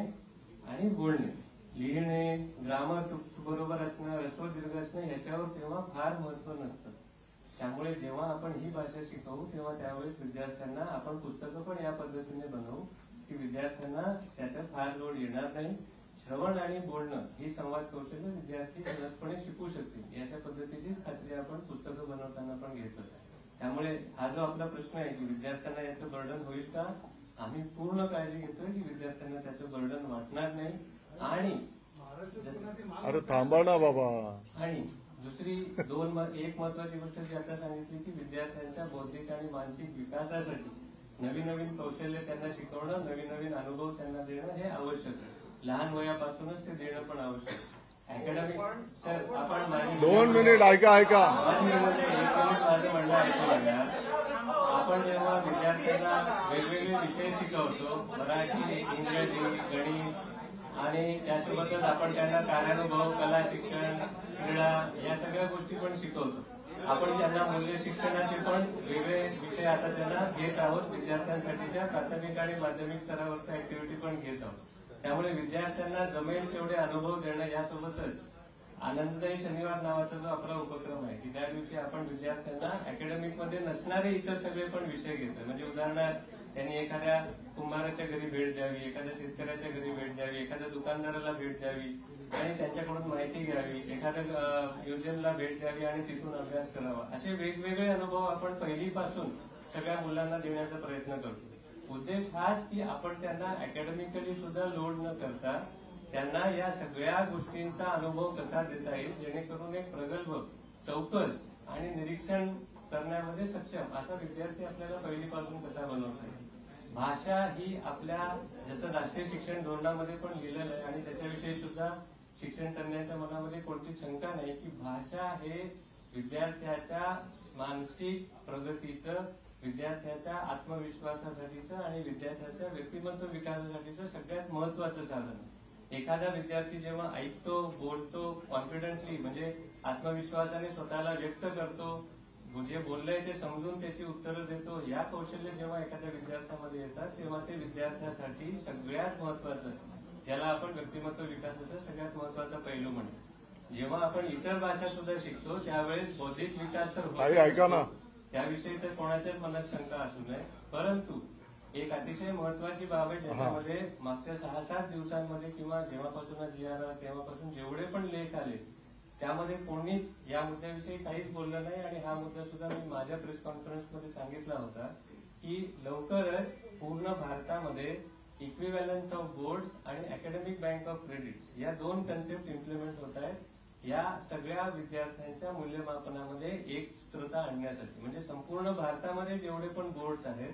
आणि बोलणे, लिहिणे, ग्रामर बरोबर असणं, ऱ्हस्व दीर्घ असणं याच्यावर तेव्हा फार महत्व नसतं. त्यामुळे जेव्हा आपण ही भाषा शिकवू तेव्हा त्यावेळेस विद्यार्थ्यांना आपण पुस्तकं पण या पद्धतीने बनवू की विद्यार्थ्यांना त्याचा फार लोड येणार नाही. श्रवण आणि बोलणं ही संवाद कौशल्य विद्यार्थी सहजपणे शिकू शकतील याच्या पद्धतीचीच खात्री आपण पुस्तकं बनवताना पण घेतो. त्यामुळे हा जो आपला प्रश्न आहे की विद्यार्थ्यांना याचं बर्डन होईल का, आम्ही पूर्ण काळजी घेतोय की विद्यार्थ्यांना त्याचं बर्डन वाटणार नाही. आणि अरे थांबा ना बाबा. आणि दुसरी एक महत्वाची गोष्ट जी आता सांगितली की विद्यार्थ्यांच्या बौद्धिक आणि मानसिक विकासासाठी नवीन नवीन कौशल्य त्यांना शिकवणं, नवीन नवीन अनुभव त्यांना देणं हे आवश्यक आहे. लहान वयापासूनच ते देणं पण आवश्यक आहे. अकॅडमिक सर आपण 2 मिनिट ऐका. एक मिनिट माझं म्हणणं ऐकूया. आपण जेव्हा विद्यार्थ्यांना वेगवेगळे विषय शिकवतो, मराठी, इंग्रजी, गणित आणि त्यासोबतच आपण त्यांना कार्यानुभव, कला शिक्षण, क्रीडा या सगळ्या गोष्टी पण शिकवतो. आपण त्यांना मूल्य शिक्षणाचे पण वेगळे विषय आता त्यांना घेत आहोत. विद्यार्थ्यांसाठीच्या प्राथमिक आणि माध्यमिक स्तरावरच्या ऍक्टिव्हिटी पण घेत आहोत. त्यामुळे विद्यार्थ्यांना जमेल तेवढे अनुभव देणं यासोबतच आनंददायी शनिवार नावाचा जो आपला उपक्रम आहे की त्या दिवशी आपण विद्यार्थ्यांना अकॅडमिक मध्ये नसणारे इतर सगळे पण विषय घेतोय. म्हणजे उदाहरणार्थ त्यांनी एखाद्या कुंभाराच्या घरी भेट द्यावी, एखाद्या शेतकऱ्याच्या घरी भेट द्यावी, एखाद्या दुकानदाराला भेट द्यावी आणि त्यांच्याकडून माहिती घ्यावी, एखाद्या म्युझियमला भेट द्यावी आणि तिथून अभ्यास करावा. असे वेगवेगळे अनुभव आपण पहिलीपासून सगळ्या मुलांना देण्याचा प्रयत्न करतो. उद्देश हाच की आपण त्यांना अकॅडमिकली सुद्धा लोड न करता त्यांना या सगळ्या गोष्टींचा अनुभव कसा देता येईल जेणेकरून एक प्रगल्भ, चौकस आणि निरीक्षण करण्यामध्ये सक्षम असा विद्यार्थी आपल्याला पहिलीपासून कसा बनवता येईल. भाषा ही आपल्या जसं राष्ट्रीय शिक्षण धोरणामध्ये पण लिहिलेलं आहे आणि त्याच्याविषयी सुद्धा शिक्षण तज्ञांच्या मनामध्ये कोणतीच शंका नाही की भाषा हे विद्यार्थ्याच्या मानसिक प्रगतीचं, विद्यार्थ्याच्या आत्मविश्वासासाठीचं आणि विद्यार्थ्याच्या व्यक्तिमत्व विकासासाठीचं सगळ्यात महत्वाचं साधन आहे. एखादा विद्यार्थी जेव्हा ऐकतो, बोलतो, कॉन्फिडंटली म्हणजे आत्मविश्वासाने स्वतःला व्यक्त करतो, जे बोललंय ते समजून त्याची उत्तरं देतो, या कौशल्य जेव्हा एखाद्या विद्यार्थ्यामध्ये येतात तेव्हा ते विद्यार्थ्यासाठी सगळ्यात महत्वाचं, ज्याला आपण व्यक्तिमत्व विकासाचा सगळ्यात महत्वाचा पैलू म्हणतो. जेव्हा आपण इतर भाषा सुद्धा शिकतो त्यावेळेस बौद्धिक विकास तर ऐका ना, त्याविषयी तर कोणाच्याच मनात शंका असू नये. परंतु एक अतिशय महत्वाची बाब आहे ज्याच्यामध्ये मागच्या 6-7 दिवसांमध्ये किंवा जेव्हापासून GR तेव्हापासून जेवढे पण लेख आले त्यामध्ये कोणीच या मुद्द्याविषयी काहीच बोललं नाही. आणि हा मुद्दा सुद्धा मी माझ्या प्रेस कॉन्फरन्समध्ये सांगितला होता की लवकरच पूर्ण भारतामध्ये इक्विव्हॅलन्स ऑफ बोर्ड्स आणि अकॅडमिक बँक ऑफ क्रेडिट या 2 कन्सेप्ट इम्प्लिमेंट होत आहेत. या सगळ्या विद्यार्थ्यांच्या मूल्यमापनामध्ये एकसूत्रता आणण्यासाठी, म्हणजे संपूर्ण भारतामध्ये जेवढे पण बोर्ड्स आहेत,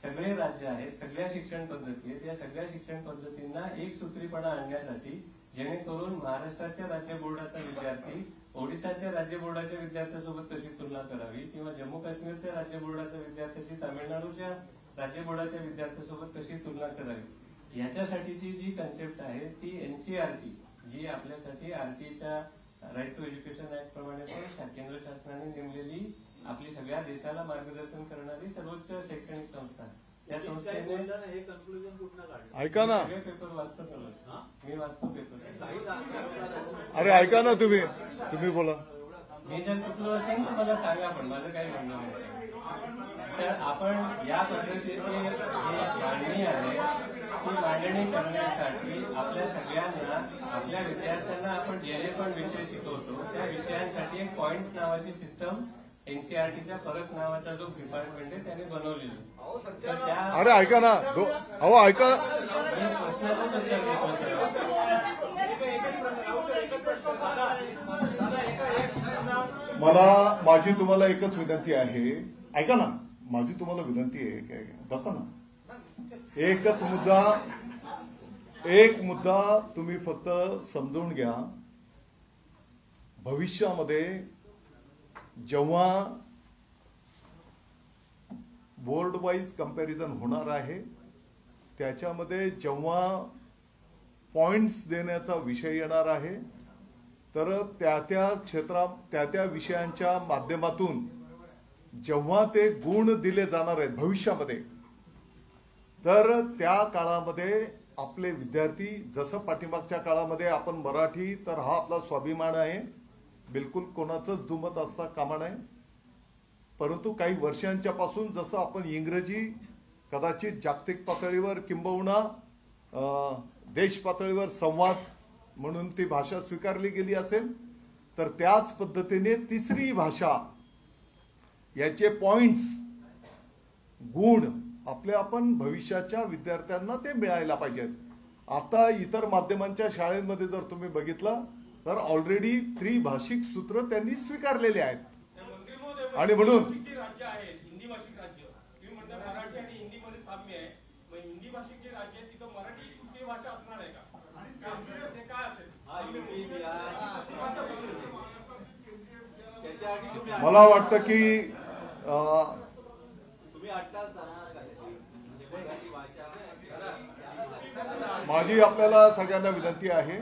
सगळे राज्य आहेत, सगळ्या शिक्षण पद्धती आहेत, या सगळ्या शिक्षण पद्धतींना एकसूत्रीपणा आणण्यासाठी जेणेकरून महाराष्ट्राच्या राज्य बोर्डाचा विद्यार्थी ओडिशाच्या राज्य बोर्डाच्या विद्यार्थ्यासोबत कशी तुलना करावी किंवा जम्मू काश्मीरच्या राज्य बोर्डाच्या विद्यार्थ्याची तामिळनाडूच्या राज्य बोर्डाच्या विद्यार्थ्यासोबत कशी तुलना करावी, याच्यासाठीची जी कन्सेप्ट आहे ती NCERT जी आपल्यासाठी आरटीच्या राईट टू एज्युकेशन ऍक्ट प्रमाणे पण केंद्र शासनाने नेमलेली आपली सगळ्या देशाला मार्गदर्शन करणारी सर्वोच्च शैक्षणिक संस्था, त्या संस्थेने हे कन्क्लुजन कुठनं काढलं? ऐका ना, पेपर वाचतो, मी वाचतो पेपर. अरे ऐका ना, तुम्ही बोला. मी जर चुकलो असेल तर मला सांगा, पण माझं काही म्हणणं नाही. तर आपण या पद्धतीची जी मांडणी आहे ती मांडणी करण्यासाठी आपल्या सगळ्यांना, आपल्या विद्यार्थ्यांना आपण जे जे पण विषय शिकवतो त्या विषयांसाठी एक पॉइंट्स नावाची सिस्टम NCERTच्या फरक नावाचा जो डिपार्टमेंट आहे त्याने बनवलेली. अरे ऐका ना, ऐका, मी प्रश्नाचं उत्तर देतो. माझी तुम्हाला एकच विनंती आहे, ऐका ना, माझी तुम्हाला विनंती आहे, बसा ना. एक मुद्दा तुम्ही फक्त समजून घ्या. भविष्यामध्ये जेव्हा बोर्ड वाईज कंपॅरिझन होणार आहे त्याच्यामध्ये जेव्हा पॉइंट्स देण्याचा विषय येणार आहे तर त्या क्षेत्रात त्या विषयांच्या माध्यमातून जेव्हा ते गुण दिले जाणार आहेत भविष्यामध्ये, तर त्या काळामध्ये आपले विद्यार्थी, जसं पाठीमागच्या काळामध्ये आपण मराठी तर हा आपला स्वाभिमान आहे, बिलकुल कोणाचंच दुमत असता कामा नये, परंतु काही वर्षांच्या पासून जसं आपण इंग्रजी कदाचित जागतिक पातळीवर किंबहुना देश पातळीवर संवाद म्हणून ती भाषा स्वीकारली गेली असेल, तर त्याच पद्धतीने तिसरी भाषा याचे पॉइंट्स, गुण आपल्या आपण भविष्याच्या विद्यार्थ्यांना ते मिळायला पाहिजेत. आता इतर माध्यमांच्या शाळेमध्ये जर तुम्ही बघितलं तर ऑलरेडी त्रिभाषिक सूत्र त्यांनी स्वीकारलेले आहेत. आणि म्हणून राज्य आहे हिंदी भाषिक राज्य, तुम्ही म्हणता मराठी आणि हिंदी मध्ये साम्य आहे, मग हिंदी भाषिक जे राज्य आहे तिथं मराठी तृतीय भाषा असणार आहे का? ते काय असेल? मला वाटतं की तुम्ही 8 तास जाणार का म्हणजे मराठी भाषा? माझी आपल्याला सगळ्यांना विनंती आहे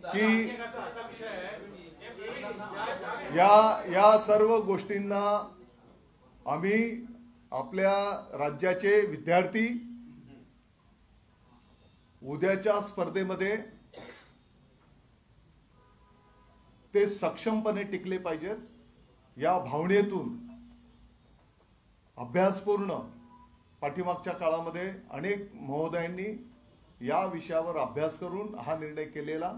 की या सर्व गोष्टींना आम्ही आपल्या राज्याचे विद्यार्थी उद्याच्या स्पर्धेमध्ये ते सक्षमपणे टिकले पाहिजेत. या भावनेतून अभ्यासपूर्ण पाठीमागच्या काळामध्ये अनेक महोदयांनी या विषयावर अभ्यास करून हा निर्णय केलेला.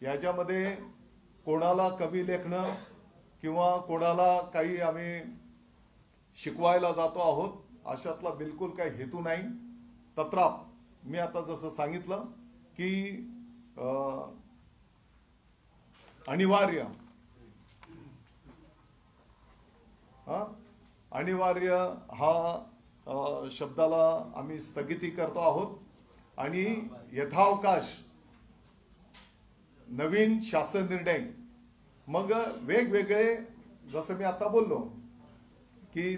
याच्यामध्ये कोणाला कवी लेखणं किंवा कोणाला काही आम्ही शिकवायला जातो आहोत अशातला बिलकुल काही हेतू नाही. तत्राप मी आता जसं सांगितलं की अनिवार्य हा शब्दाला आम्ही स्थगिती करतो आहोत आणि यथावकाश नवीन शासन निर्णय, मग वेगवेगळे, जसं मी आता बोललो की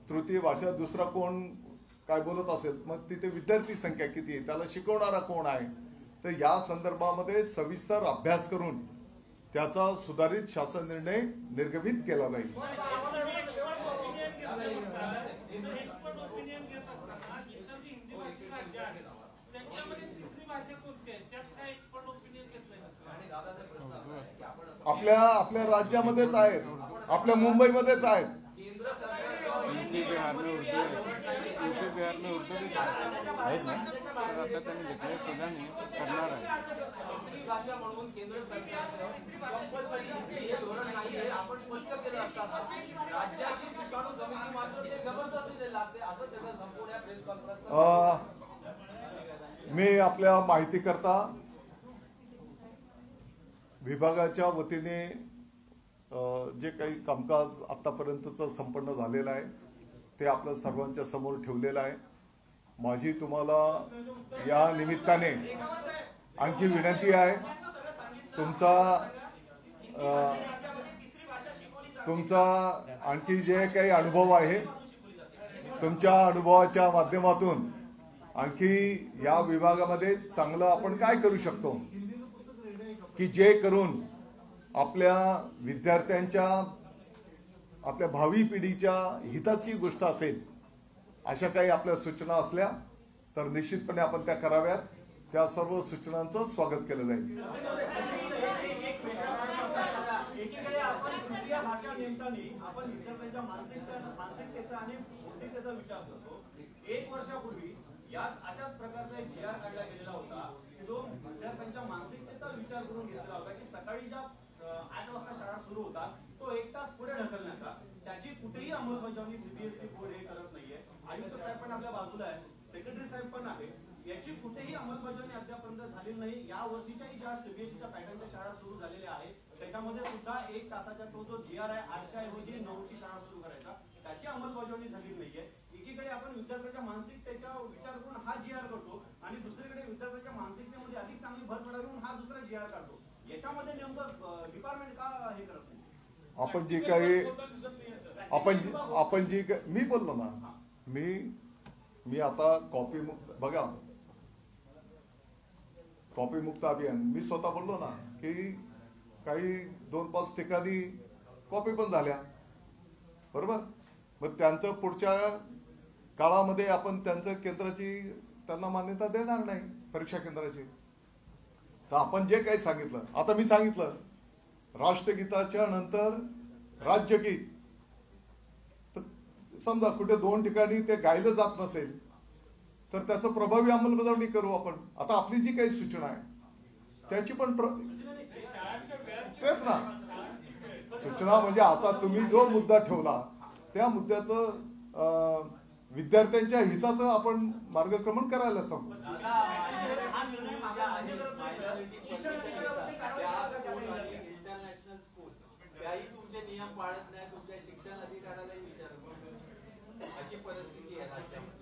तृतीय भाषा दुसरा कोण काय बोलत असेल, मग तिथे विद्यार्थी संख्या किती आहे, त्याला शिकवणारा कोण आहे, तर या संदर्भामध्ये सविस्तर अभ्यास करून त्याचा सुधारित शासन निर्णय निर्गमित केला जाईल. आपल्या राज्यामध्येच आहेत, आपल्या मुंबईमध्येच आहेत. भाषा म्हणून केंद्र सरकारचं कंपल्सरी हे धोरण नाही हे आपण स्पष्ट केलं असताना राज्याची शिक्षण समिती मात्र ते जबरदस्तीने लागते असं त्याचा संपूर्ण प्रेस कॉन्फरन्स. मी आपल्या माहिती करता विभागाच्या वतीने जे काही कामकाज आतापर्यंतचं संपन्न झालेलं आहे ते आपल्या सर्वांच्या समोर ठेवलेलं आहे. माझी तुम्हाला या निमित्ताने आणखी विनंती आहे, तुमचा आणखी जे काही अनुभव आहे तुमच्या अनुभवाच्या माध्यमातून आणखी या विभागामध्ये चांगलं आपण काय करू शकतो की जे करून आपल्या विद्यार्थ्यांच्या, आपल्या भावी पिढीच्या हिताची गोष्ट असेल, अशा काही आपल्या सूचना असल्या तर निश्चितपणे आपण त्या कराव्यात. त्या सर्व सूचनांचं स्वागत केलं जाईल. एकीकडे आपण तृतीय भाषा नेमताना आपण विद्यार्थ्यांच्या मानसिकतेचा आणि बौद्धिकतेचा विचार करतो. 1 वर्षापूर्वी यात अशाच प्रकारचा एक जी.आर. काढला गेलेला होता की जो विद्यार्थ्यांच्या मानसिकतेचा विचार करून घेतलेला होता की सकाळी ज्या 8 वाजता शाळा सुरू होतात तो 1 तास पुढे ढकलण्याचा. त्याची कुठेही अंमलबजावणी सीबीएसई बोर्ड हे करत नाहीये. आयुक्त साहेब पण आपल्या बाजूला आहे, सेक्रेटरी साहेब पण आहे, याची कुठेही अंमलबजावणी अद्यापर्यंत झालेली नाही. या वर्षीच्याही ज्या सीबीएसईच्या पॅटर्नच्या शाळा सुरू झालेल्या आहेत त्याच्यामध्ये सुद्धा 1 तासाचा तो जो जी.आर. आहे 8च्या ऐवजी 9ची शाळा सुरू करायचा, त्याची अंमलबजावणी झालेली नाहीये. एकीकडे आपण विद्यार्थ्यांच्या मानसिकतेचा विचार करून हा जी.आर. करतो आणि दुसरीकडे विद्यार्थ्यांच्या मानसिकतेमध्ये अधिक चांगली भर पडावी म्हणून हा दुसरा जी.आर. काढतो. याच्यामध्ये नेमकं डिपार्टमेंट का हे करत नाही? आपण जी काही आपण जी मी बोललो ना, मी आता कॉपी मुक्त, बघा कॉपी मुक्त अभियान मी स्वतः बोललो ना की काही 2-5 ठिकाणी कॉपी पण झाल्या, बरोबर. मग त्यांचं पुढच्या काळामध्ये आपण त्यांचं केंद्राची त्यांना मान्यता देणार नाही परीक्षा केंद्राची. तर आपण जे काही सांगितलं, आता मी सांगितलं राष्ट्रगीताच्या नंतर राज्यगीत, तर समजा कुठे 2 ठिकाणी ते गायलं जात नसेल तर त्याचं प्रभावी अंमलबजावणी करू आपण. आता आपली जी काही सूचना आहे त्याची पण तेच ना सूचना, म्हणजे आता तुम्ही जो मुद्दा ठेवला त्या मुद्द्याचं विद्यार्थ्यांच्या हिताचं आपण मार्गक्रमण करायला सांगू. इंटरनॅशनल स्कूल त्याही तुमचे नियम पाळत नाही, तुमच्या शिक्षण अधिकाऱ्यालाही विचार अशी परिस्थिती आहे राज्यामध्ये.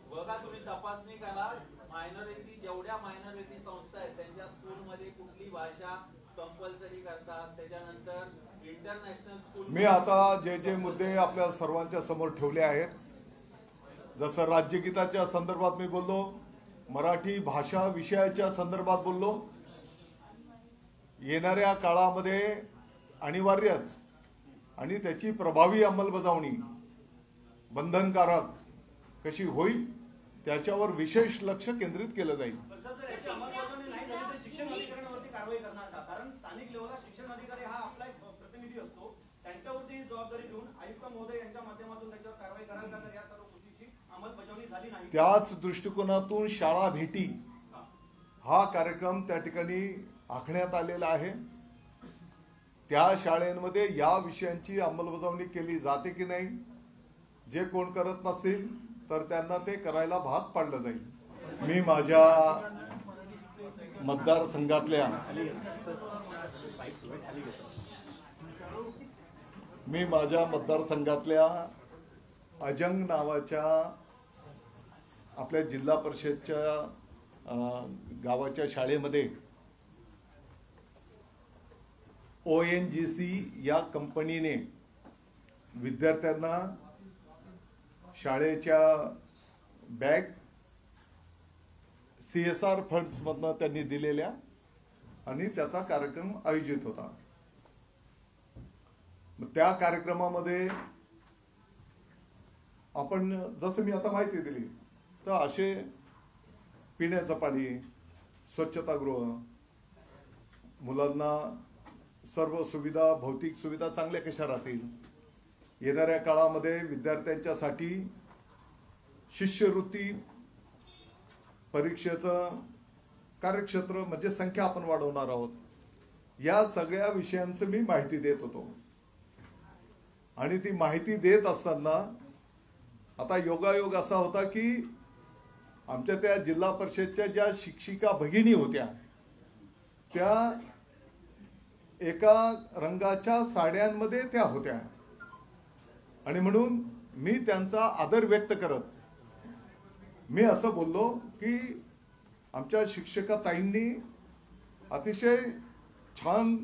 बघा तुम्ही तपासणी करा, मायनॉरिटी जेवढ्या मायनॉरिटी संस्था आहेत त्यांच्या स्कूलमध्ये कुठली भाषा कंपल्सरी करतात, त्याच्यानंतर इंटरनॅशनल स्कूल. मी आता जे मुद्दे आपल्या सर्वांच्या समोर ठेवले आहेत, जसं राज्यगीताच्या संदर्भात मी बोललो, मराठी भाषा विषयाच्या संदर्भात बोललो, येणाऱ्या काळामध्ये अनिवार्यच आणि त्याची प्रभावी अंमलबजावणी बंधनकारक कशी होईल त्याच्यावर विशेष लक्ष केंद्रित केलं जाईल. शिक्षण अधिकाऱ्यांवरती कारवाई करणार का? कारण स्थानिक लेवलला शिक्षण अधिकारी हा आपला एक प्रतिनिधी असतो, त्यांच्यावरती जबाबदारी देऊन आयुक्त महोदय यांच्या माध्यमातून त्याच्यावर कारवाई कराल का, तर या सर्व गोष्टीची अंमलबजावणी झाली नाही? त्याच दृष्टिकोनातून शाळा भेटी हा कार्यक्रम त्या ठिकाणी आखण्यात आलेला आहे. त्या शाळेमध्ये या विषयांची अंमलबजावणी केली जाते की नाही, जे कोण करत नसतील तर त्यांना ते करायला भाग पाडलं जाईल. मी माझ्या मतदारसंघातल्या अजंग नावाच्या आपल्या जिल्हा परिषदच्या गावाच्या शाळेमध्ये ONGC या कंपनीने विद्यार्थ्यांना शाळेच्या बॅग CSR फंड्स मधनं त्यांनी दिलेल्या आणि त्याचा कार्यक्रम आयोजित होता. त्या कार्यक्रमामध्ये आपण जसं मी आता माहिती दिली तर असे पिण्याचं पाणी, स्वच्छतागृह, मुलांना सर्व सुविधा, भौतिक सुविधा चांगल्या कशा राहतील, येणाऱ्या काळामध्ये विद्यार्थ्यांच्यासाठी शिष्यवृत्ती, परीक्षेचं कार्यक्षेत्र म्हणजे संख्या आपण वाढवणार आहोत, या सगळ्या विषयांचं मी माहिती देत होतो. आणि ती माहिती देत असताना आता योगायोग असा होता की आमच्या त्या जिल्हा परिषदच्या ज्या शिक्षिका भगिनी होत्या त्या एका रंगाच्या साड्यांमध्ये त्या होत्या आणि म्हणून मी त्यांचा आदर व्यक्त करत मी असं बोललो की आमच्या शिक्षका ताईंनी अतिशय छान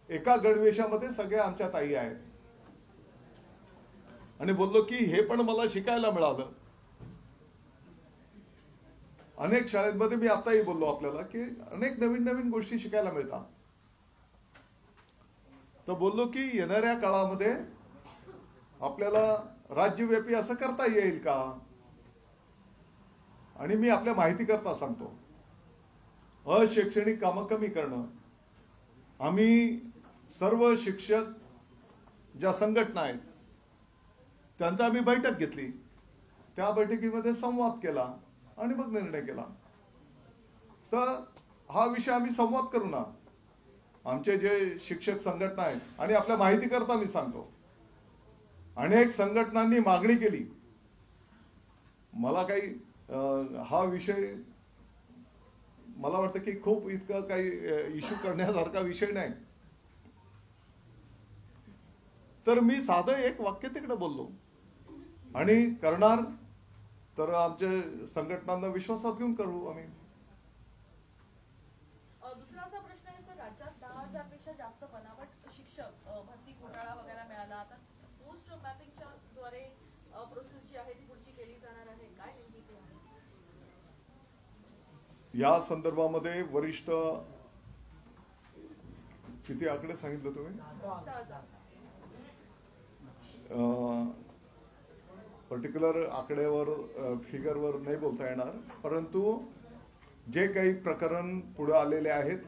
एका गडवेशामध्ये सगळ्या आमच्या ताई आहेत आणि बोललो की हे पण मला शिकायला मिळालं. अनेक शाळेमध्ये मी आताही बोललो आपल्याला की अनेक नवीन नवीन गोष्टी शिकायला मिळतात. तर बोललो की येणाऱ्या काळामध्ये आपल्याला राज्यव्यापी असं करता येईल का. आणि मी आपल्या माहिती करता सांगतो, अशैक्षणिक कामं कमी करणं. आम्ही सर्व शिक्षक ज्या संघटना आहेत त्यांचा आम्ही बैठक घेतली, त्या बैठकीमध्ये संवाद केला आणि मग निर्णय केला. तर हा विषय आम्ही संवाद करू ना. आमचे जे शिक्षक संघटना आहेत आणि आपल्या माहिती करता मी सांगतो, अनेक संघटनांनी मागणी केली. मला काही हा विषय मला वाटतं की खूप इतकं काही इश्यू करण्यासारखा विषय नाही. तर मी साधं एक वाक्य तिकडे बोललो आणि करणार तर आमच्या संघटनांना विश्वासात घेऊन करू आम्ही. दुसरा असा प्रश्न आहे सर, राज्यात 10,000 पेक्षा जास्त बनावट शिक्षक भरती घोटाळा वगैरे मिळाला. आता पोस्ट मॅपिंगच्या द्वारे प्रोसेस जी आहे ती पुढची केली जाणार आहे, काय नेमकी ते आहे? या संदर्भामध्ये वरिष्ठ किती आकडे सांगितलं तुम्ही? पर्टिक्युलर आकड्यावर फिगरवर नाही बोलता येणार, परंतु जे काही प्रकरण पुढे आलेले आहेत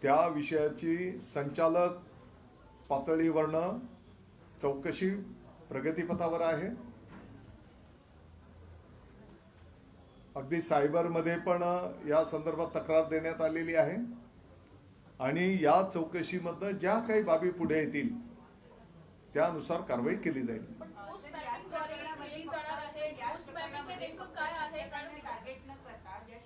त्या विषयाची संचालक पातळीवरनं चौकशी प्रगतीपथावर आहे. अगदी सायबरमध्ये पण या संदर्भात तक्रार देण्यात आलेली आहे आणि या चौकशीमधनं ज्या काही बाबी पुढे येतील त्यानुसार कारवाई केली जाईल. पण पोस्ट मॅपिंगद्वारे केली जाणार आहे. पोस्ट मॅपिंग हे नेमकं काय आहे? कारण टार्गेट न करता ज्या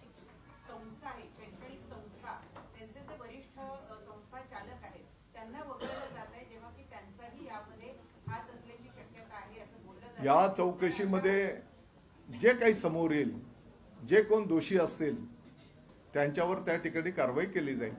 संस्था आहेत, शैक्षणिक संस्था, त्यांचे जे वरिष्ठ संस्था चालक आहेत त्यांना वगळलं जात आहे, जेव्हा की त्यांचाही यामध्ये हात असल्याची शक्यता आहे असं बोललं जातं. या चौकशीमध्ये जे काही समोर येईल, जे कोण दोषी असतील त्यांच्यावर त्या ठिकाणी कारवाई केली जाईल.